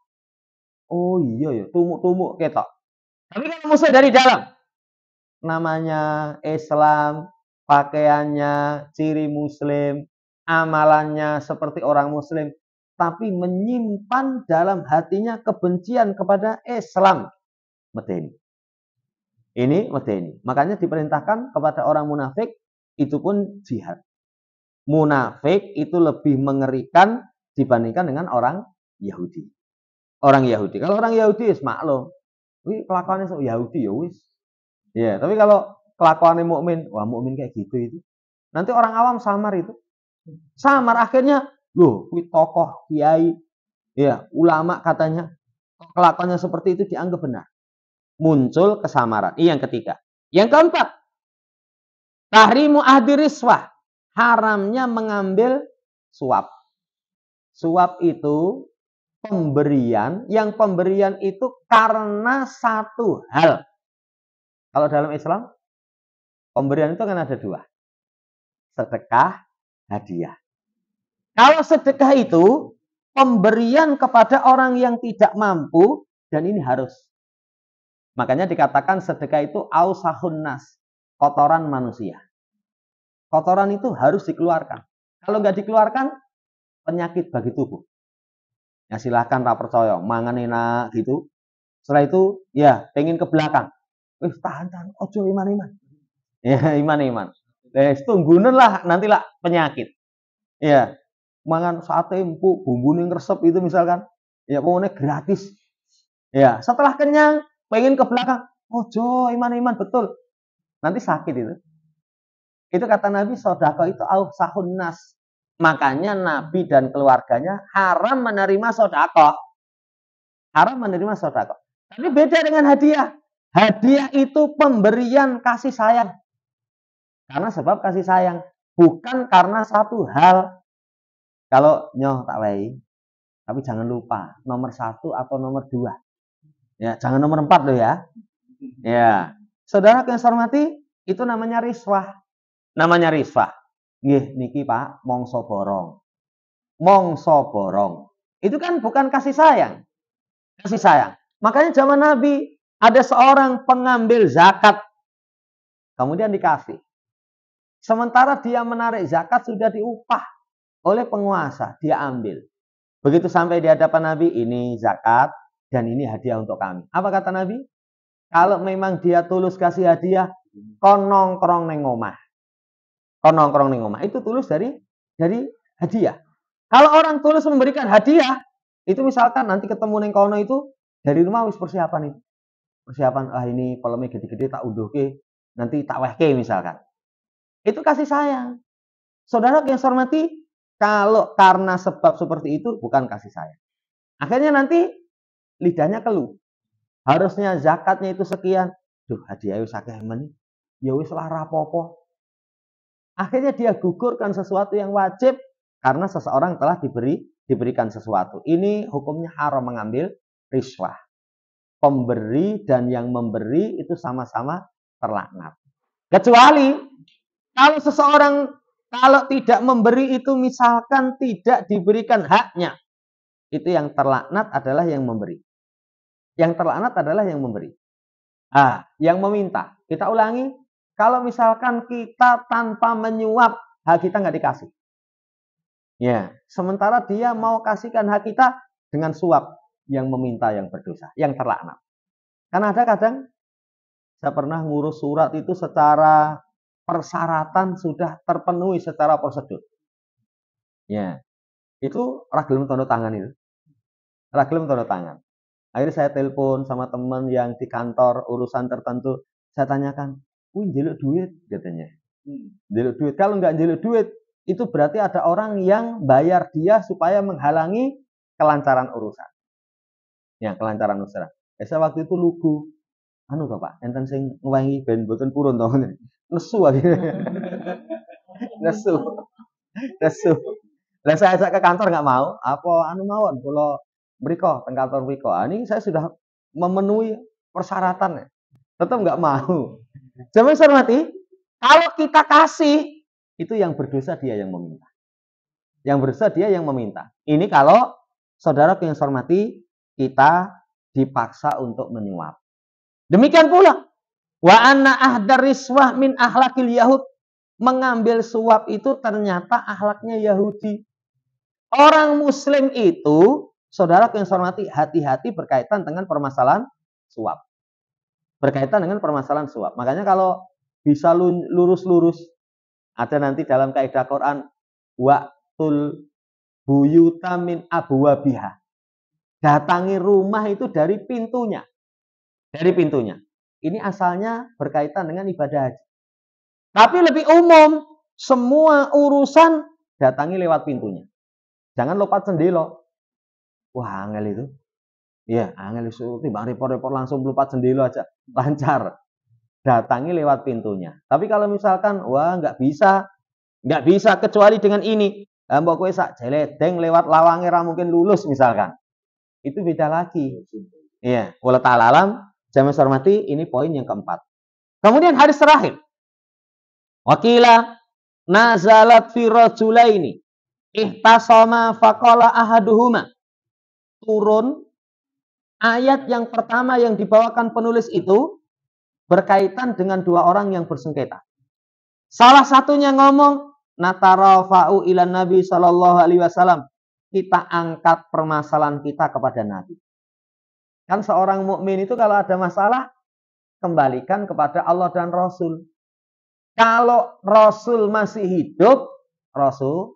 Oh iya ya, tumuk-tumuk ketok. Tapi kalau musuh dari dalam, namanya Islam, pakaiannya ciri Muslim, amalannya seperti orang Muslim, tapi menyimpan dalam hatinya kebencian kepada Islam. Medeni. Ini medeni. Makanya diperintahkan kepada orang munafik, itu pun jihad. Munafik itu lebih mengerikan dibandingkan dengan orang Yahudi. Orang Yahudi. Kalau orang Yahudi wis maklum. Wih, kelakuannya sok Yahudi ya wis. Ya, tapi kalau kelakuannya mukmin, wah mukmin kayak gitu itu. Nanti orang awam samar itu. Samar akhirnya, loh, kuwi tokoh, kiai, ya, ulama katanya kelakuannya seperti itu dianggap benar. Muncul kesamaran. Ini yang ketiga. Yang keempat, tahrimu ahdi riswah. Haramnya mengambil suap. Suap itu pemberian, yang pemberian itu karena satu hal. Kalau dalam Islam, pemberian itu kan ada dua. Sedekah, hadiah. Kalau sedekah itu, pemberian kepada orang yang tidak mampu, dan ini harus. Makanya dikatakan sedekah itu ausahun nas, kotoran manusia. Kotoran itu harus dikeluarkan. Kalau nggak dikeluarkan, penyakit bagi tubuh. Ya silahkan tak percaya, mangan enak gitu. Setelah itu, ya pengen ke belakang. Tahan, ojo iman-iman. Ya iman-iman. Tunggunen lah, nantilah penyakit. Ya, mangan sate empuk, bumbunya ngeresep itu misalkan. Ya pokoknya gratis. Ya, setelah kenyang, pengen ke belakang. Ojo iman-iman, betul. Nanti sakit itu. Itu kata Nabi, sodako itu ausahun nas. Makanya Nabi dan keluarganya haram menerima sodako. Haram menerima sodako. Tapi beda dengan hadiah. Hadiah itu pemberian kasih sayang. Karena sebab kasih sayang. Bukan karena satu hal. Kalau nyoh tak wae. Tapi jangan lupa. Nomor 1 atau nomor 2. Ya, jangan nomor 4 loh ya. Ya. Saudara yang saya hormati, itu namanya riswah. Namanya riswah. Nggih, niki Pak, mongso borong. Mongso borong. Itu kan bukan kasih sayang. Kasih sayang. Makanya zaman Nabi ada seorang pengambil zakat. Kemudian dikasih. Sementara dia menarik zakat sudah diupah oleh penguasa. Dia ambil. Begitu sampai di hadapan Nabi, ini zakat dan ini hadiah untuk kami. Apa kata Nabi? Kalau memang dia tulus kasih hadiah, kon nongkrong neng omah. Kon nongkrong neng omah. Itu tulus dari hadiah. Kalau orang tulus memberikan hadiah, itu misalkan nanti ketemu neng kono itu dari rumah wis persiapan itu. Persiapan, ini filmnya gede-gede tak unduhke, nanti tak wehke misalkan. Itu kasih sayang. Saudara yang saya hormati, kalau karena sebab seperti itu bukan kasih sayang. Akhirnya nanti lidahnya keluh. Harusnya zakatnya itu sekian. Duh, hadiah wis akeh men. Ya wis lah rapopo. Akhirnya dia gugurkan sesuatu yang wajib karena seseorang telah diberikan sesuatu. Ini hukumnya haram mengambil riswah. Pemberi dan yang memberi itu sama-sama terlaknat. Kecuali kalau seseorang kalau tidak memberi itu misalkan tidak diberikan haknya. Itu yang terlaknat adalah yang memberi. Yang terlaknat adalah yang memberi. Yang meminta. Kita ulangi. Kalau misalkan kita tanpa menyuap, hak kita nggak dikasih. Ya, sementara dia mau kasihkan hak kita dengan suap. Yang meminta yang berdosa, yang terlaknat. Karena ada kadang, saya pernah ngurus surat itu secara persyaratan sudah terpenuhi secara prosedur. Ya, itu ragilum tanda tangan itu. Ragilum tanda tangan. Akhirnya saya telepon sama teman yang di kantor urusan tertentu. Saya tanyakan, njeluk duit katanya. Njeluk duit. Kalau nggak njeluk duit, itu berarti ada orang yang bayar dia supaya menghalangi kelancaran urusan. Ya, kelancaran urusan. Saya waktu itu lugu. Bapak, enten sing ngewangi ben boten purun to. Nesu akhirnya. Nesu. Lah saya ajak ke kantor nggak mau. Apa mawon kula mriko teng kantor mriko. Ini saya sudah memenuhi persyaratan. Tetap nggak mau. Jangan hormati, kalau kita kasih itu yang berdosa dia yang meminta. Yang berdosa dia yang meminta. Ini kalau saudara yang hormati kita dipaksa untuk menyuap. Demikian pula wa anna ahdar riswah min ahlakil yahud. Mengambil suap itu ternyata akhlaknya Yahudi. Orang muslim itu, saudara yang saya hormati, hati-hati berkaitan dengan permasalahan suap. Berkaitan dengan permasalahan suap. Makanya kalau bisa lurus-lurus, ada nanti dalam kaidah Quran, wa'tul buyuta min abwabiha. Datangi rumah itu dari pintunya. Dari pintunya. Ini asalnya berkaitan dengan ibadah haji. Tapi lebih umum, semua urusan datangi lewat pintunya. Jangan lompat sendelo. Wah, angel itu. Iya, angel itu. Timbang repot-repot langsung lompat sendelo aja. Lancar. Datangi lewat pintunya. Tapi kalau misalkan, wah nggak bisa. Nggak bisa kecuali dengan ini. Mbok kowe sak jeledeng lewat lawange ra mungkin lulus misalkan. Itu beda lagi. Iya, wallahu ta'ala alam. Jamaah hormati, ini poin yang keempat. Kemudian hadis terakhir. Wakila nazalat fi rajulaini ihtasama faqala ahaduhuma. Turun ayat yang pertama yang dibawakan penulis itu berkaitan dengan dua orang yang bersengketa. Salah satunya ngomong natarafa'u ila Nabi sallallahu alaihi wasallam. Kita angkat permasalahan kita kepada Nabi. Kan seorang mukmin itu kalau ada masalah kembalikan kepada Allah dan Rasul. Kalau Rasul masih hidup, Rasul,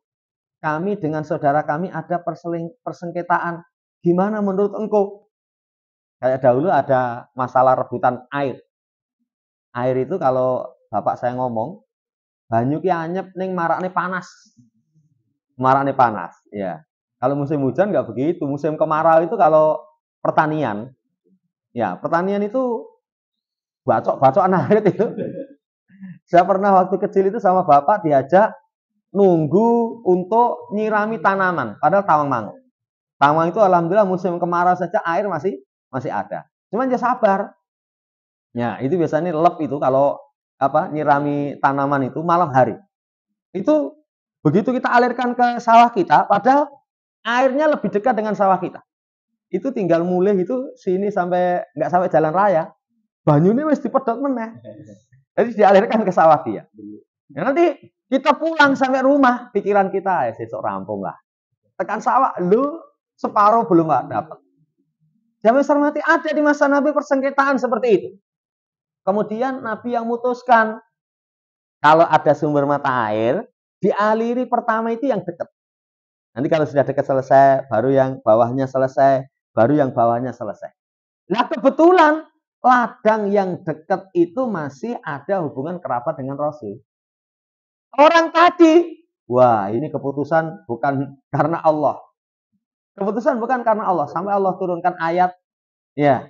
kami dengan saudara kami ada persengketaan. Gimana menurut engkau? Kayak dahulu ada masalah rebutan air. Air itu kalau bapak saya ngomong, banyu ki anyep ning marakne panas. Marakne panas, ya. Kalau musim hujan nggak begitu. Musim kemarau itu kalau pertanian, ya pertanian itu bacok-bacokan air itu. Saya pernah waktu kecil itu sama bapak diajak nunggu untuk nyirami tanaman, padahal tawang mangu. Tawang itu alhamdulillah musim kemarau saja air masih ada. Cuman ya sabar. Ya, itu biasanya lep itu kalau nyirami tanaman itu malam hari. Itu begitu kita alirkan ke sawah kita, padahal airnya lebih dekat dengan sawah kita. Itu tinggal mulih itu sini sampai nggak sampai jalan raya. Banyune wis dipedhot meneh. Jadi dialirkan ke sawah dia. Ya, nanti kita pulang sampai rumah, pikiran kita sesok rampung lah. Tekan sawah, lu separuh belum dapat. Jamaah hormati, ada di masa Nabi persengketaan seperti itu. Kemudian Nabi yang mutuskan. Kalau ada sumber mata air, dialiri pertama itu yang dekat. Nanti kalau sudah dekat selesai, baru yang bawahnya selesai, baru yang bawahnya selesai. Nah kebetulan ladang yang dekat itu masih ada hubungan kerabat dengan Rasul. Orang tadi, wah ini keputusan bukan karena Allah. Keputusan bukan karena Allah. Sampai Allah turunkan ayat, ya,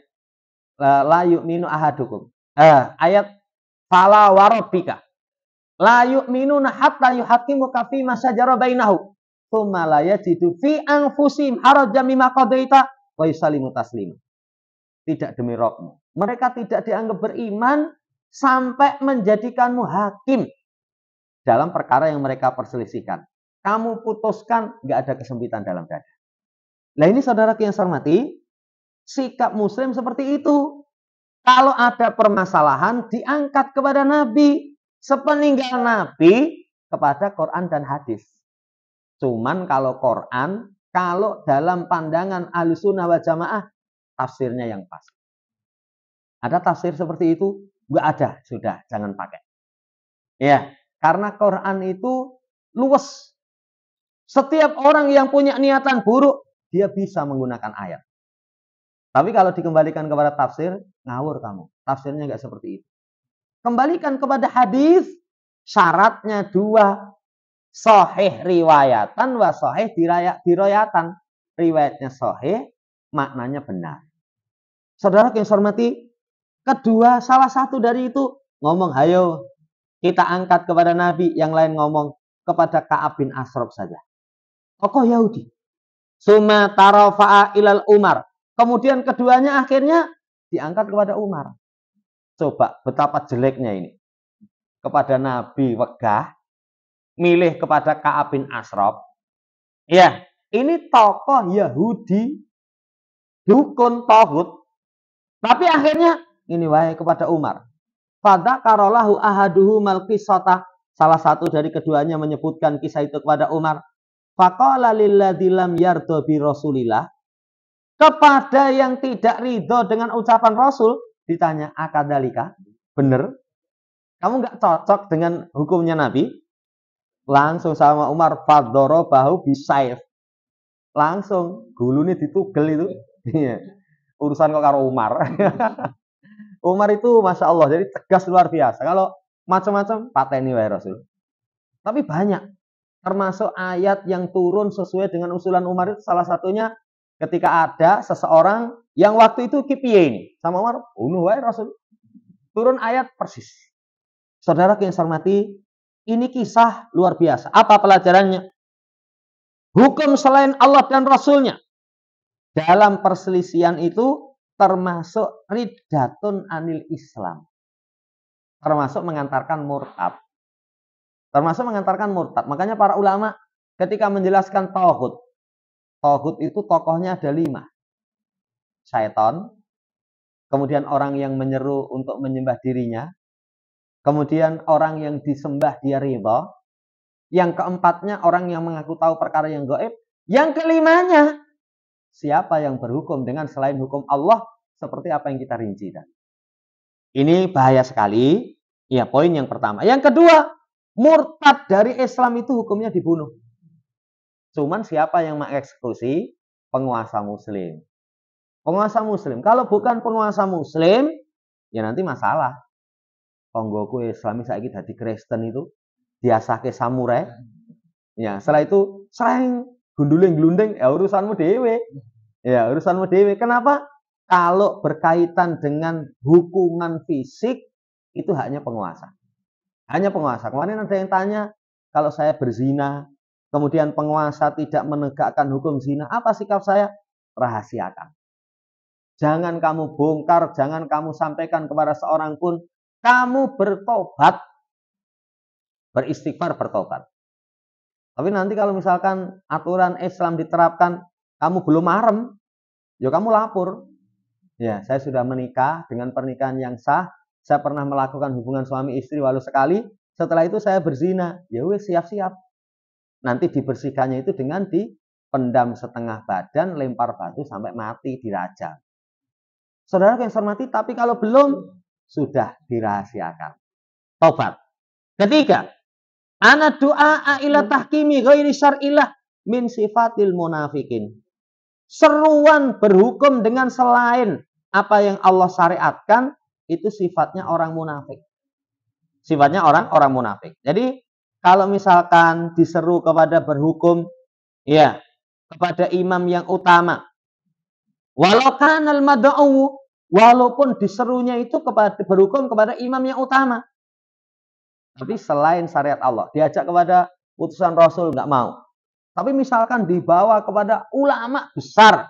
la yu'minu ahadukum. Ayat fala warabbika la yu'minuna hatta yuhaqqimuka fi ma syajara bainahum tsumma la yajidu fi anfusihim harajan mimma qadaita wa yusallimu taslima. Tidak demi Rabbmu, mereka tidak dianggap beriman sampai menjadikanmu hakim dalam perkara yang mereka perselisihkan. Kamu putuskan, nggak ada kesempitan dalam dada. Nah ini saudara yang saya hormati, sikap Muslim seperti itu. Kalau ada permasalahan diangkat kepada Nabi, sepeninggal Nabi kepada Quran dan hadis. Cuman kalau Quran, kalau dalam pandangan Ahlussunnah wal Jamaah, tafsirnya yang pas. Ada tafsir seperti itu? Enggak ada, sudah, jangan pakai. Ya, karena Quran itu luwes. Setiap orang yang punya niatan buruk, dia bisa menggunakan ayat. Tapi kalau dikembalikan kepada tafsir, ngawur kamu. Tafsirnya enggak seperti itu. Kembalikan kepada hadis, syaratnya dua. Sahih riwayatan wa sahih dirayatan. Riwayatnya sahih, maknanya benar. Saudara yang saya hormati, kedua, salah satu dari itu ngomong, hayo kita angkat kepada Nabi, yang lain ngomong kepada Ka'ab bin Ashraf saja. Tokoh Yahudi. Summa tarafa'a ilal Umar. Kemudian keduanya akhirnya diangkat kepada Umar. Coba betapa jeleknya ini. Kepada Nabi wegah, milih kepada Ka'ab bin Ashraf. Ya, ini tokoh Yahudi, dukun tauhid. Tapi akhirnya ini wae kepada Umar. Fadha karolahu ahaduhu malqisata. Salah satu dari keduanya menyebutkan kisah itu kepada Umar. Faqala lilladzi lam yardo bi Rasulillah. Kepada yang tidak ridho dengan ucapan Rasul, ditanya, akadalika? Benar? Kamu nggak cocok dengan hukumnya Nabi? Langsung sama Umar, fadoro bahu bisaif. Langsung, gulunya ditugel itu. Urusan kok karo Umar. Umar itu Masya Allah, jadi tegas luar biasa. Kalau macam-macam, pateni wae Rasul. Tapi banyak. Termasuk ayat yang turun sesuai dengan usulan Umar itu salah satunya ketika ada seseorang yang waktu itu kipiye ini. Sama Umar, bunuh wae Rasul. Turun ayat persis. Saudara yang saya hormati, ini kisah luar biasa. Apa pelajarannya? Hukum selain Allah dan Rasulnya. Dalam perselisihan itu termasuk riddatun anil Islam. Termasuk mengantarkan murtad. Termasuk mengantarkan murtad. Makanya para ulama ketika menjelaskan tauhid. Tauhid itu tokohnya ada 5. Syaitan. Kemudian orang yang menyeru untuk menyembah dirinya. Kemudian orang yang disembah dia ridha. Yang keempatnya orang yang mengaku tahu perkara yang gaib. Yang kelimanya, siapa yang berhukum dengan selain hukum Allah, seperti apa yang kita rinci tadi. Ini bahaya sekali. Ya, poin yang pertama. Yang kedua, murtad dari Islam itu hukumnya dibunuh. Cuman siapa yang mengeksekusi? Penguasa muslim. Penguasa muslim. Kalau bukan penguasa muslim, ya nanti masalah. Tonggoku Islami saiki dadi Kristen itu diasake samurai. Ya, setelah itu sering gunduling-glunding, ya urusanmu dewe. Ya, urusanmu dewe. Kenapa? Kalau berkaitan dengan hukuman fisik, itu haknya penguasa. Hanya penguasa. Kemarin ada yang tanya, kalau saya berzina, kemudian penguasa tidak menegakkan hukum zina, apa sikap saya? Rahasiakan. Jangan kamu bongkar, jangan kamu sampaikan kepada seorang pun. Kamu bertobat, beristighfar, bertobat. Tapi nanti kalau misalkan aturan Islam diterapkan, kamu belum marem, ya kamu lapor. Ya, saya sudah menikah dengan pernikahan yang sah. Saya pernah melakukan hubungan suami istri walau sekali. Setelah itu saya berzina. Ya wes, siap-siap. Nanti dibersihkannya itu dengan dipendam setengah badan, lempar batu sampai mati, dirajam. Saudara yang saya hormati, tapi kalau belum, sudah dirahasiakan. Tobat. Ketiga, ana du'a ila tahkimi ghairi syar'illah min sifatil munafikin. Seruan berhukum dengan selain apa yang Allah syariatkan itu sifatnya orang munafik. Sifatnya orang munafik. Jadi kalau misalkan diseru kepada berhukum ya kepada imam yang utama, walau kanal mad'u, walaupun diserunya itu kepada berhukum kepada imam yang utama, tapi selain syariat Allah, diajak kepada putusan Rasul nggak mau. Tapi misalkan dibawa kepada ulama besar,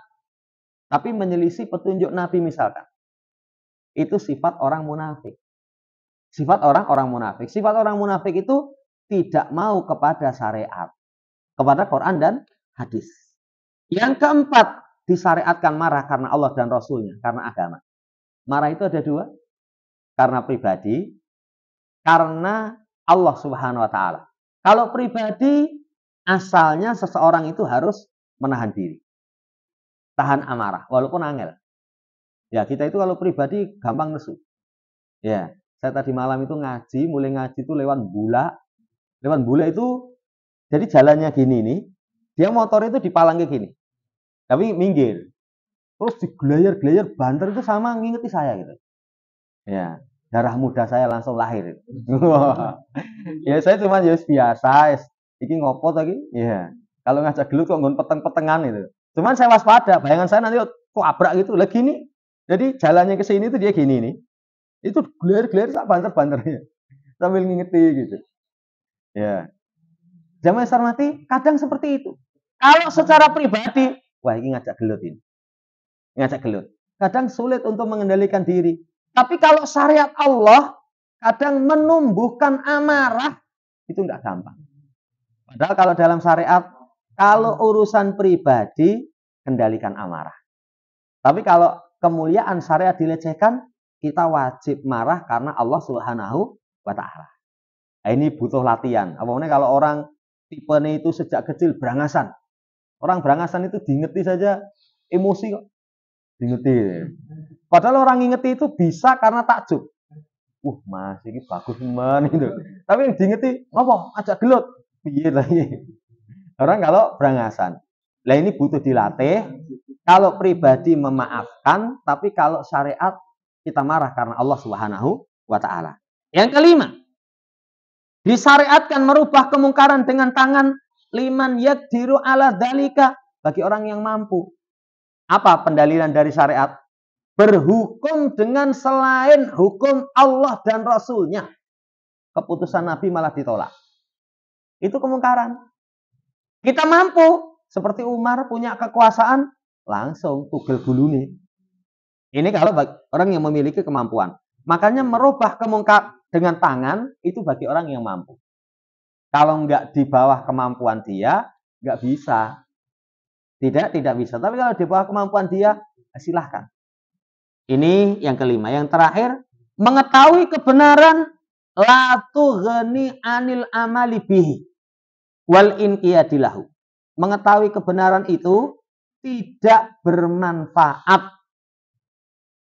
tapi menyelisih petunjuk Nabi misalkan, itu sifat orang munafik. Sifat orang munafik. Sifat orang munafik itu tidak mau kepada syariat, kepada Quran dan hadis. Yang keempat, disyariatkan marah karena Allah dan Rasulnya, karena agama. Marah itu ada dua, karena pribadi, karena Allah Subhanahu wa Ta'ala. Kalau pribadi, asalnya seseorang itu harus menahan diri, tahan amarah, walaupun angel. Ya, kita itu kalau pribadi gampang nesu. Ya, saya tadi malam itu ngaji, mulai ngaji itu lewat bula. Lewat bula itu, jadi jalannya gini nih, dia motor itu dipalangnya gini. Tapi minggir. Terus digelayar-gelayar banter itu sama ngingeti saya gitu. Ya, darah muda saya langsung lahir. Ya, saya cuma ya biasa, iki ngopo lagi? Ya. Kalau ngajak gelut kok nggon peteng-petengan itu. Cuman saya waspada, bayangan saya nanti kok abrak gitu. Lah gini. Jadi jalannya ke sini itu dia gini nih. Itu gelayar-gelayar sak banter-banternya. Sambil ngingeti gitu. Ya. Jamaah yang saya hormati, kadang seperti itu. Kalau secara pribadi, wah ini ngajak gelut ini. Ngajak gelut. Kadang sulit untuk mengendalikan diri. Tapi kalau syariat Allah, kadang menumbuhkan amarah, itu enggak gampang. Padahal kalau dalam syariat, kalau urusan pribadi, kendalikan amarah. Tapi kalau kemuliaan syariat dilecehkan, kita wajib marah karena Allah Subhanahu wa Ta'ala. Nah, ini butuh latihan. Apalagi kalau orang tipenya itu sejak kecil berangasan. Orang berangasan itu diingeti saja emosi kok. Diingeti. Padahal orang ngingeti itu bisa karena takjub. Mas, ini bagus men itu. Tapi yang diingeti, apa? Ajak gelut. Piye lagi. Orang kalau berangasan. Lah ini butuh dilatih. Kalau pribadi memaafkan, tapi kalau syariat kita marah karena Allah Subhanahu wa Ta'ala. Yang kelima, disyariatkan merubah kemungkaran dengan tangan liman yaqdiru ala dzalika, bagi orang yang mampu. Apa pendalilan dari syariat? Berhukum dengan selain hukum Allah dan Rasulnya. Keputusan Nabi malah ditolak. Itu kemungkaran. Kita mampu, seperti Umar punya kekuasaan, langsung tugel gulune. Ini kalau orang yang memiliki kemampuan. Makanya merubah kemungkaran dengan tangan, itu bagi orang yang mampu. Kalau nggak di bawah kemampuan dia, nggak bisa. Tidak bisa. Tapi kalau di bawah kemampuan dia, silahkan. Ini yang kelima. Yang terakhir, mengetahui kebenaran la tughni anil amali bihi wal inqiyadilahu. Mengetahui kebenaran itu tidak bermanfaat.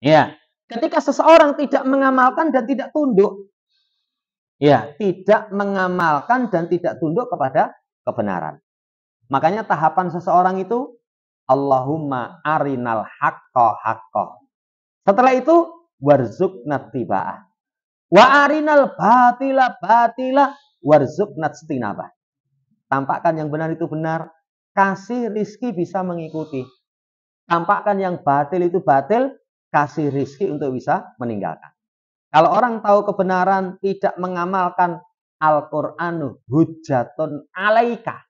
Ya, ketika seseorang tidak mengamalkan dan tidak tunduk. Ya, tidak mengamalkan dan tidak tunduk kepada kebenaran. Makanya tahapan seseorang itu Allahumma arinal haqqo haqqo. Setelah itu warzuqna tiba'ah. Wa arinal batila batila warzuqna istinabah. Tampakkan yang benar itu benar, kasih rizki bisa mengikuti. Tampakkan yang batil itu batil, kasih rizki untuk bisa meninggalkan. Kalau orang tahu kebenaran tidak mengamalkan, Al-Qur'anu hujjatun alaika.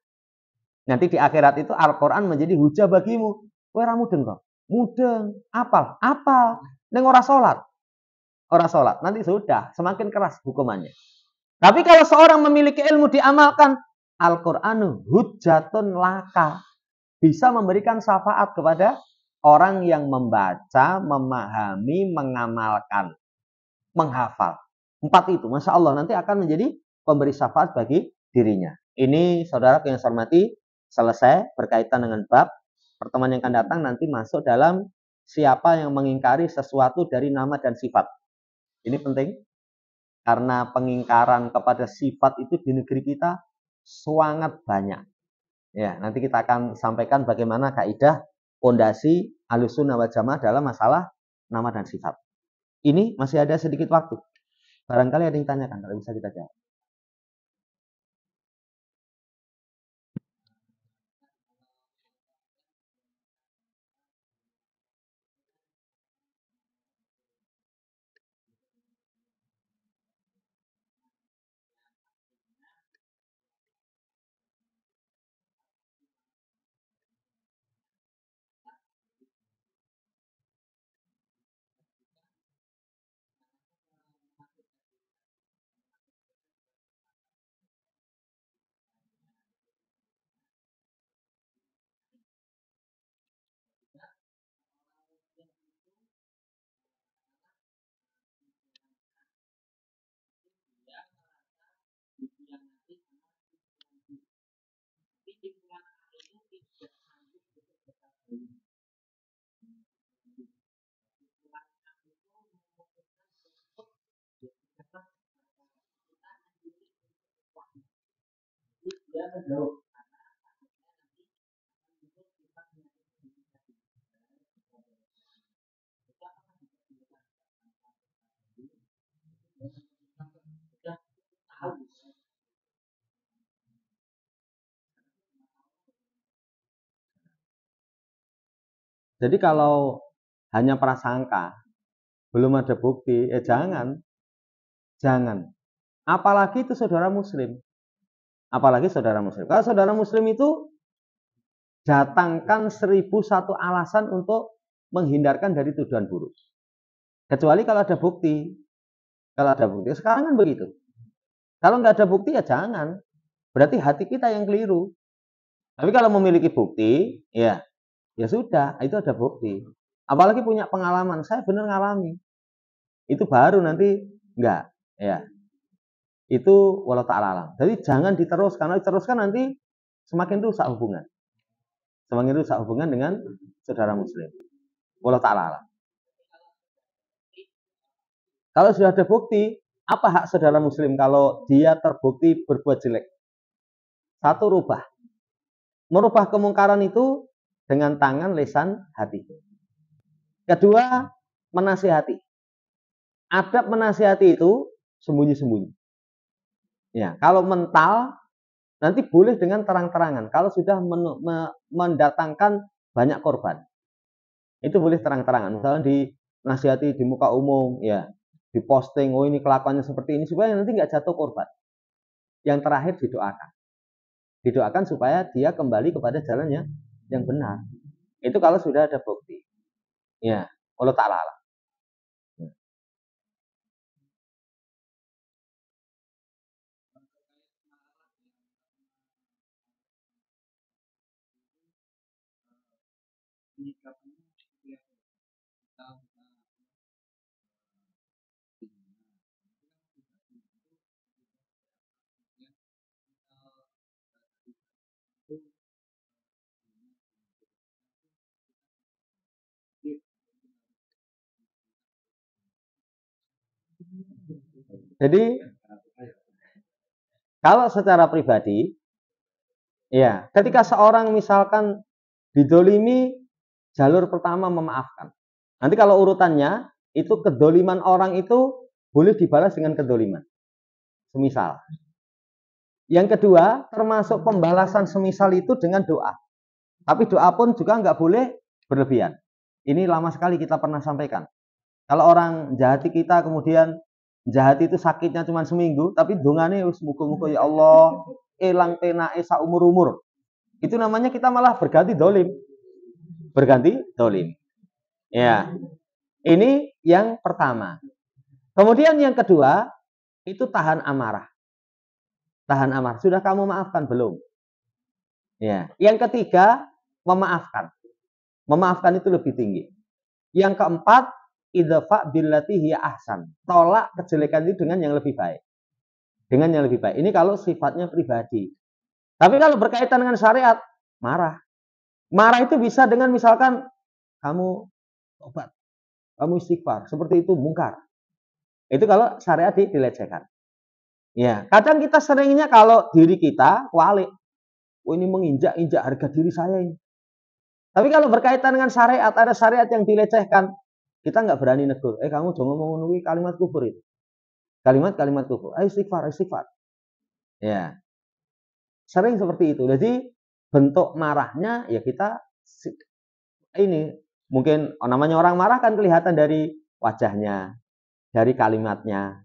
Nanti di akhirat itu Al-Quran menjadi hujah bagimu. Kowe ora mudeng kok. Mudeng. Apal. Ning ora salat. Ora salat. Nanti sudah semakin keras hukumannya. Tapi kalau seorang memiliki ilmu diamalkan, Al-Qur'anu hujjatun laka. Bisa memberikan syafaat kepada orang yang membaca, memahami, mengamalkan, menghafal. 4 itu, Masya Allah, nanti akan menjadi pemberi syafaat bagi dirinya. Ini saudara yang saya hormati, selesai berkaitan dengan bab. Pertemuan yang akan datang nanti masuk dalam siapa yang mengingkari sesuatu dari nama dan sifat. Ini penting karena pengingkaran kepada sifat itu di negeri kita sangat banyak. Ya, nanti kita akan sampaikan bagaimana kaidah pondasi Ahlussunnah wal Jamaah dalam masalah nama dan sifat. Ini masih ada sedikit waktu. Barangkali ada yang tanyakan, kalau bisa kita jawab. Jadi kalau hanya prasangka, belum ada bukti, jangan. Apalagi itu saudara muslim. Apalagi saudara muslim. Kalau saudara muslim itu datangkan 1001 alasan untuk menghindarkan dari tuduhan buruk. Kecuali kalau ada bukti. Kalau ada bukti. Sekarang kan begitu. Kalau nggak ada bukti ya jangan. Berarti hati kita yang keliru. Tapi kalau memiliki bukti, ya sudah, itu ada bukti. Apalagi punya pengalaman, saya benar ngalami. Itu baru nanti enggak, ya. Itu walau ta'ala alam. Jadi jangan diteruskan, karena diteruskan nanti semakin rusak hubungan. Semakin rusak hubungan dengan saudara muslim. Walau ta'ala alam. Kalau sudah ada bukti, apa hak saudara muslim kalau dia terbukti berbuat jelek? Satu, rubah. Merubah kemungkaran itu dengan tangan, lisan, hati. Kedua, menasihati. Adab menasihati itu sembunyi-sembunyi. Ya, kalau mental nanti boleh dengan terang-terangan. Kalau sudah mendatangkan banyak korban, itu boleh terang-terangan. Misalnya dinasihati di muka umum, ya, diposting, oh ini kelakuannya seperti ini, supaya nanti nggak jatuh korban. Yang terakhir didoakan. Didoakan supaya dia kembali kepada jalan yang benar. Itu kalau sudah ada bukti. Ya, Allah Ta'ala. Jadi kalau secara pribadi, ya, ketika seorang misalkan didolimi, jalur pertama memaafkan. Nanti kalau urutannya, itu kedoliman orang itu boleh dibalas dengan kedoliman. Semisal. Yang kedua, termasuk pembalasan semisal itu dengan doa. Tapi doa pun juga nggak boleh berlebihan. Ini lama sekali kita pernah sampaikan. Kalau orang jahati kita, kemudian jahati itu sakitnya cuma seminggu, tapi dongane muga-muga ya Allah, elang penae saumur-umur. Itu namanya kita malah berganti dolim. Berganti dolim. Ya, ini yang pertama. Kemudian yang kedua, itu tahan amarah. Tahan amarah. Sudah kamu maafkan belum? Ya. Yang ketiga, memaafkan. Memaafkan itu lebih tinggi. Yang keempat, idfa billati hiya ahsan. Tolak kejelekan itu dengan yang lebih baik. Dengan yang lebih baik. Ini kalau sifatnya pribadi. Tapi kalau berkaitan dengan syariat, marah. Marah itu bisa dengan misalkan kamu tobat, kamu istighfar, seperti itu mungkar. Itu kalau syariat dilecehkan. Ya, kadang kita seringnya kalau diri kita walik, oh ini menginjak-injak harga diri saya ini. Tapi kalau berkaitan dengan syariat, ada syariat yang dilecehkan, kita nggak berani negur. Kamu jangan ngomong kalimat kufur itu. Kalimat-kalimat kufur. Ayo istighfar, istighfar. Ya, sering seperti itu. Jadi bentuk marahnya ya kita ini mungkin namanya orang marah kan kelihatan dari wajahnya, dari kalimatnya.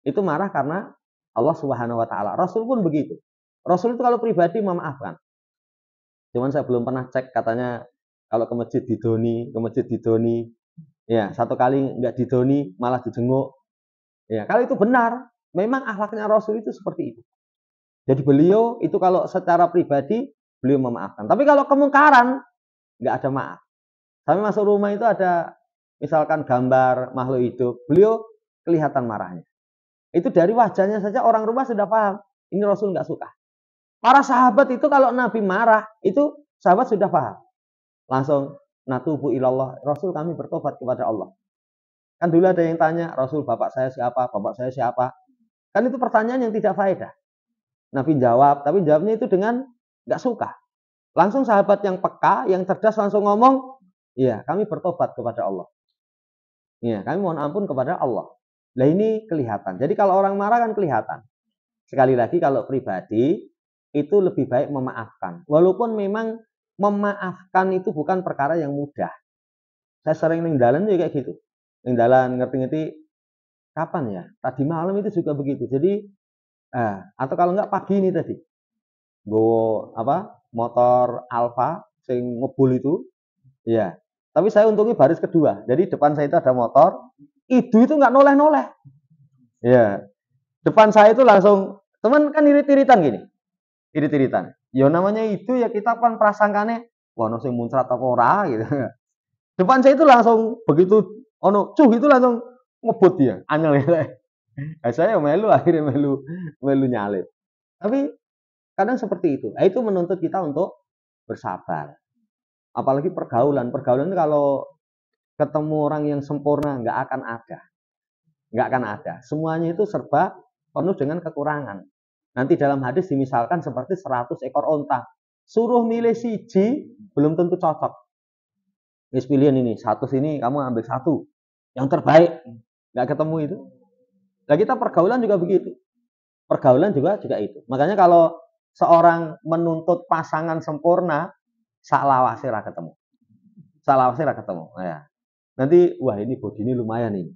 Itu marah karena Allah Subhanahu wa taala. Rasul pun begitu. Rasul itu kalau pribadi memaafkan. Cuman saya belum pernah cek katanya kalau ke masjid didoni. Ya, satu kali nggak didoni malah dijenguk. Ya, kalau itu benar, memang akhlaknya Rasul itu seperti itu. Jadi beliau itu kalau secara pribadi beliau memaafkan. Tapi kalau kemungkaran nggak ada maaf. Sampai masuk rumah itu ada misalkan gambar makhluk hidup, beliau kelihatan marahnya. Itu dari wajahnya saja orang rumah sudah paham. Ini Rasul nggak suka. Para sahabat itu kalau Nabi marah, itu sahabat sudah paham. Langsung natubu ilallah. Rasul kami bertobat kepada Allah. Kan dulu ada yang tanya, Rasul bapak saya siapa? Bapak saya siapa? Kan itu pertanyaan yang tidak faedah. Nabi jawab, tapi jawabnya itu dengan nggak suka. Langsung sahabat yang peka, yang cerdas langsung ngomong, iya kami bertobat kepada Allah. Iya kami mohon ampun kepada Allah. Nah ini kelihatan. Jadi kalau orang marah kan kelihatan. Sekali lagi kalau pribadi itu lebih baik memaafkan. Walaupun memang memaafkan itu bukan perkara yang mudah. Saya sering ninggalan juga kayak gitu. Ninggalan ngerti-ngerti kapan ya? Tadi malam itu juga begitu. Jadi atau kalau enggak pagi ini tadi. Go motor Alfa sing ngebul itu. Ya. Tapi saya untungnya baris kedua. Jadi depan saya itu ada motor, itu nggak noleh-noleh. Ya. Depan saya itu langsung, teman kan irit-iritan gini. Irit-iritan. Ya namanya itu ya kita kan prasangkane, wah no sing muncrat apa ora gitu. Depan saya itu langsung begitu itu langsung ngebut dia, anyel ya. Saya melu akhirnya melu nyalip. Tapi kadang seperti itu. Itu menuntut kita untuk bersabar. Apalagi pergaulan itu kalau ketemu orang yang sempurna nggak akan ada. Semuanya itu serba penuh dengan kekurangan. Nanti dalam hadis dimisalkan seperti 100 ekor onta. Suruh milih siji belum tentu cocok. Wis pilihan ini, 100 ini kamu ambil satu. Yang terbaik. Nggak ketemu itu. Nah kita pergaulan juga begitu. Pergaulan juga itu. Makanya kalau seorang menuntut pasangan sempurna, saklawase ra ketemu. Nah, ya. Nanti wah ini bodi ini lumayan nih.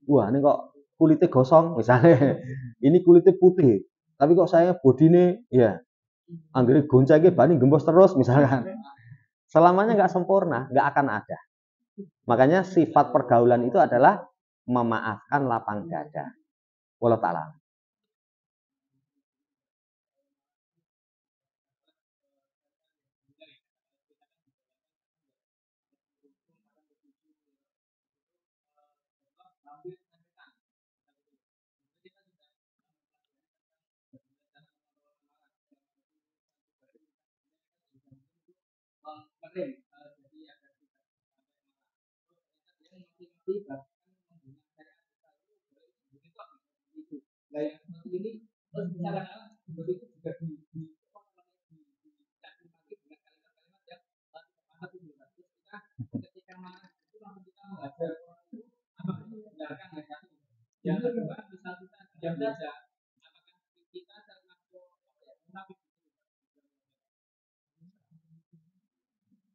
Wah ini kok kulitnya gosong misalnya. Ini kulitnya putih. Tapi kok saya bodine ya anggere goncenge bani gembos terus misalkan. Selamanya nggak sempurna, nggak akan ada. Makanya sifat pergaulan itu adalah memaafkan lapang dada. Wallahu ta'ala.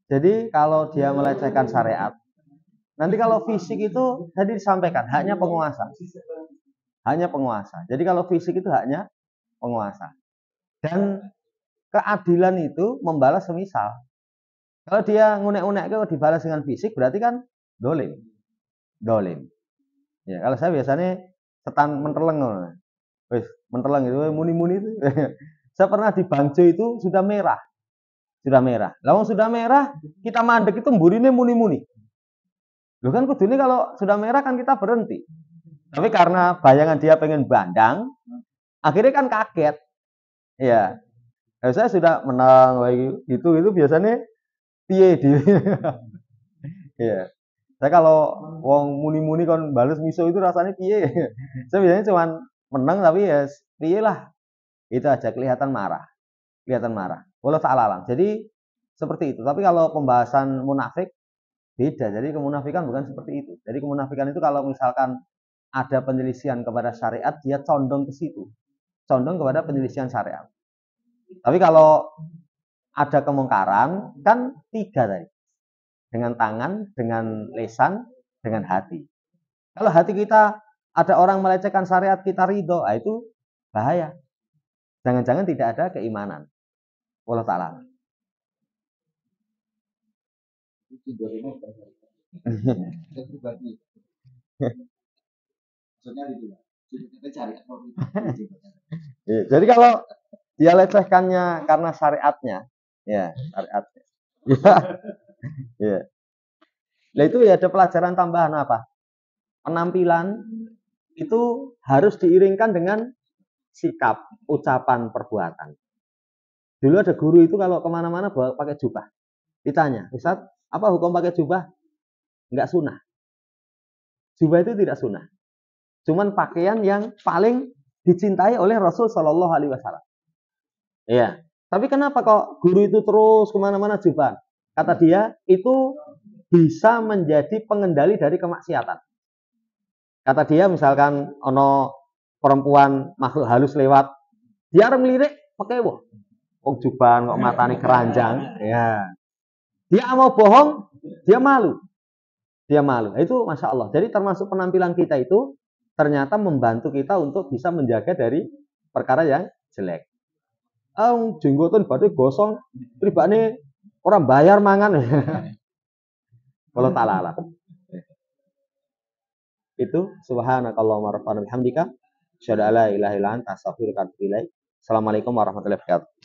Jadi kalau dia melecehkan syariat, nanti kalau fisik itu tadi disampaikan haknya penguasa. Hanya penguasa. Jadi kalau fisik itu haknya penguasa. Dan keadilan itu membalas semisal. Kalau dia ngunek-ngunek kalau dibalas dengan fisik berarti kan dolim. Ya, kalau saya biasanya setan menteleng. Wis, menteleng itu muni-muni itu. Saya pernah di Bangjo itu sudah merah. Lalu sudah merah, kita mandek itu mburine muni-muni. Loh kan kudune kalau sudah merah kan kita berhenti. Tapi karena bayangan dia pengen bandang, akhirnya kan kaget. Ya. Nah, saya sudah menang lagi itu biasanya piye dia. Ya. Saya kalau wong muni-muni kon bales miso itu rasanya piye? Saya biasanya cuman menang tapi ya piye lah. Itu aja kelihatan marah. Kelihatan marah. Wallahu ta'ala alam. Jadi seperti itu. Tapi kalau pembahasan munafik beda. Jadi kemunafikan bukan seperti itu. Jadi kemunafikan itu kalau misalkan ada penyelisihan kepada syariat, dia condong ke situ. Condong kepada penyelisihan syariat. Tapi kalau ada kemungkaran, kan tiga tadi. Dengan tangan, dengan lisan, dengan hati. Kalau hati kita ada orang melecehkan syariat, kita ridho, itu bahaya. Jangan-jangan tidak ada keimanan. Allah Ta'ala. Jadi kalau dia lecehkannya karena syariatnya, ya syariatnya. Ya. Nah itu ya ada pelajaran tambahan apa? Penampilan itu harus diiringkan dengan sikap, ucapan, perbuatan. Dulu ada guru itu kalau kemana-mana bawa pakai jubah. Ditanya, Ustaz, apa hukum pakai jubah? Enggak sunnah. Jubah itu tidak sunnah. Cuman pakaian yang paling dicintai oleh Rasul Shallallahu Alaihi Wasallam. Iya. Tapi kenapa kok guru itu terus kemana-mana jubah? Kata dia, itu bisa menjadi pengendali dari kemaksiatan. Kata dia, misalkan ono perempuan makhluk halus lewat, dia harus melirik pakai wah. Wong juban kok matane keranjang, ya. Dia mau bohong, dia malu. Dia malu. Itu Masya Allah. Jadi termasuk penampilan kita itu ternyata membantu kita untuk bisa menjaga dari perkara yang jelek. Jenggotan badhe gosong, pribane orang bayar mangan. Kalau ta'ala. Itu subhanakallahumma rabbana bihamdika asyhadu an la ilaha illa anta astaghfiruka wa atubu ilaik. Assalamualaikum warahmatullahi wabarakatuh.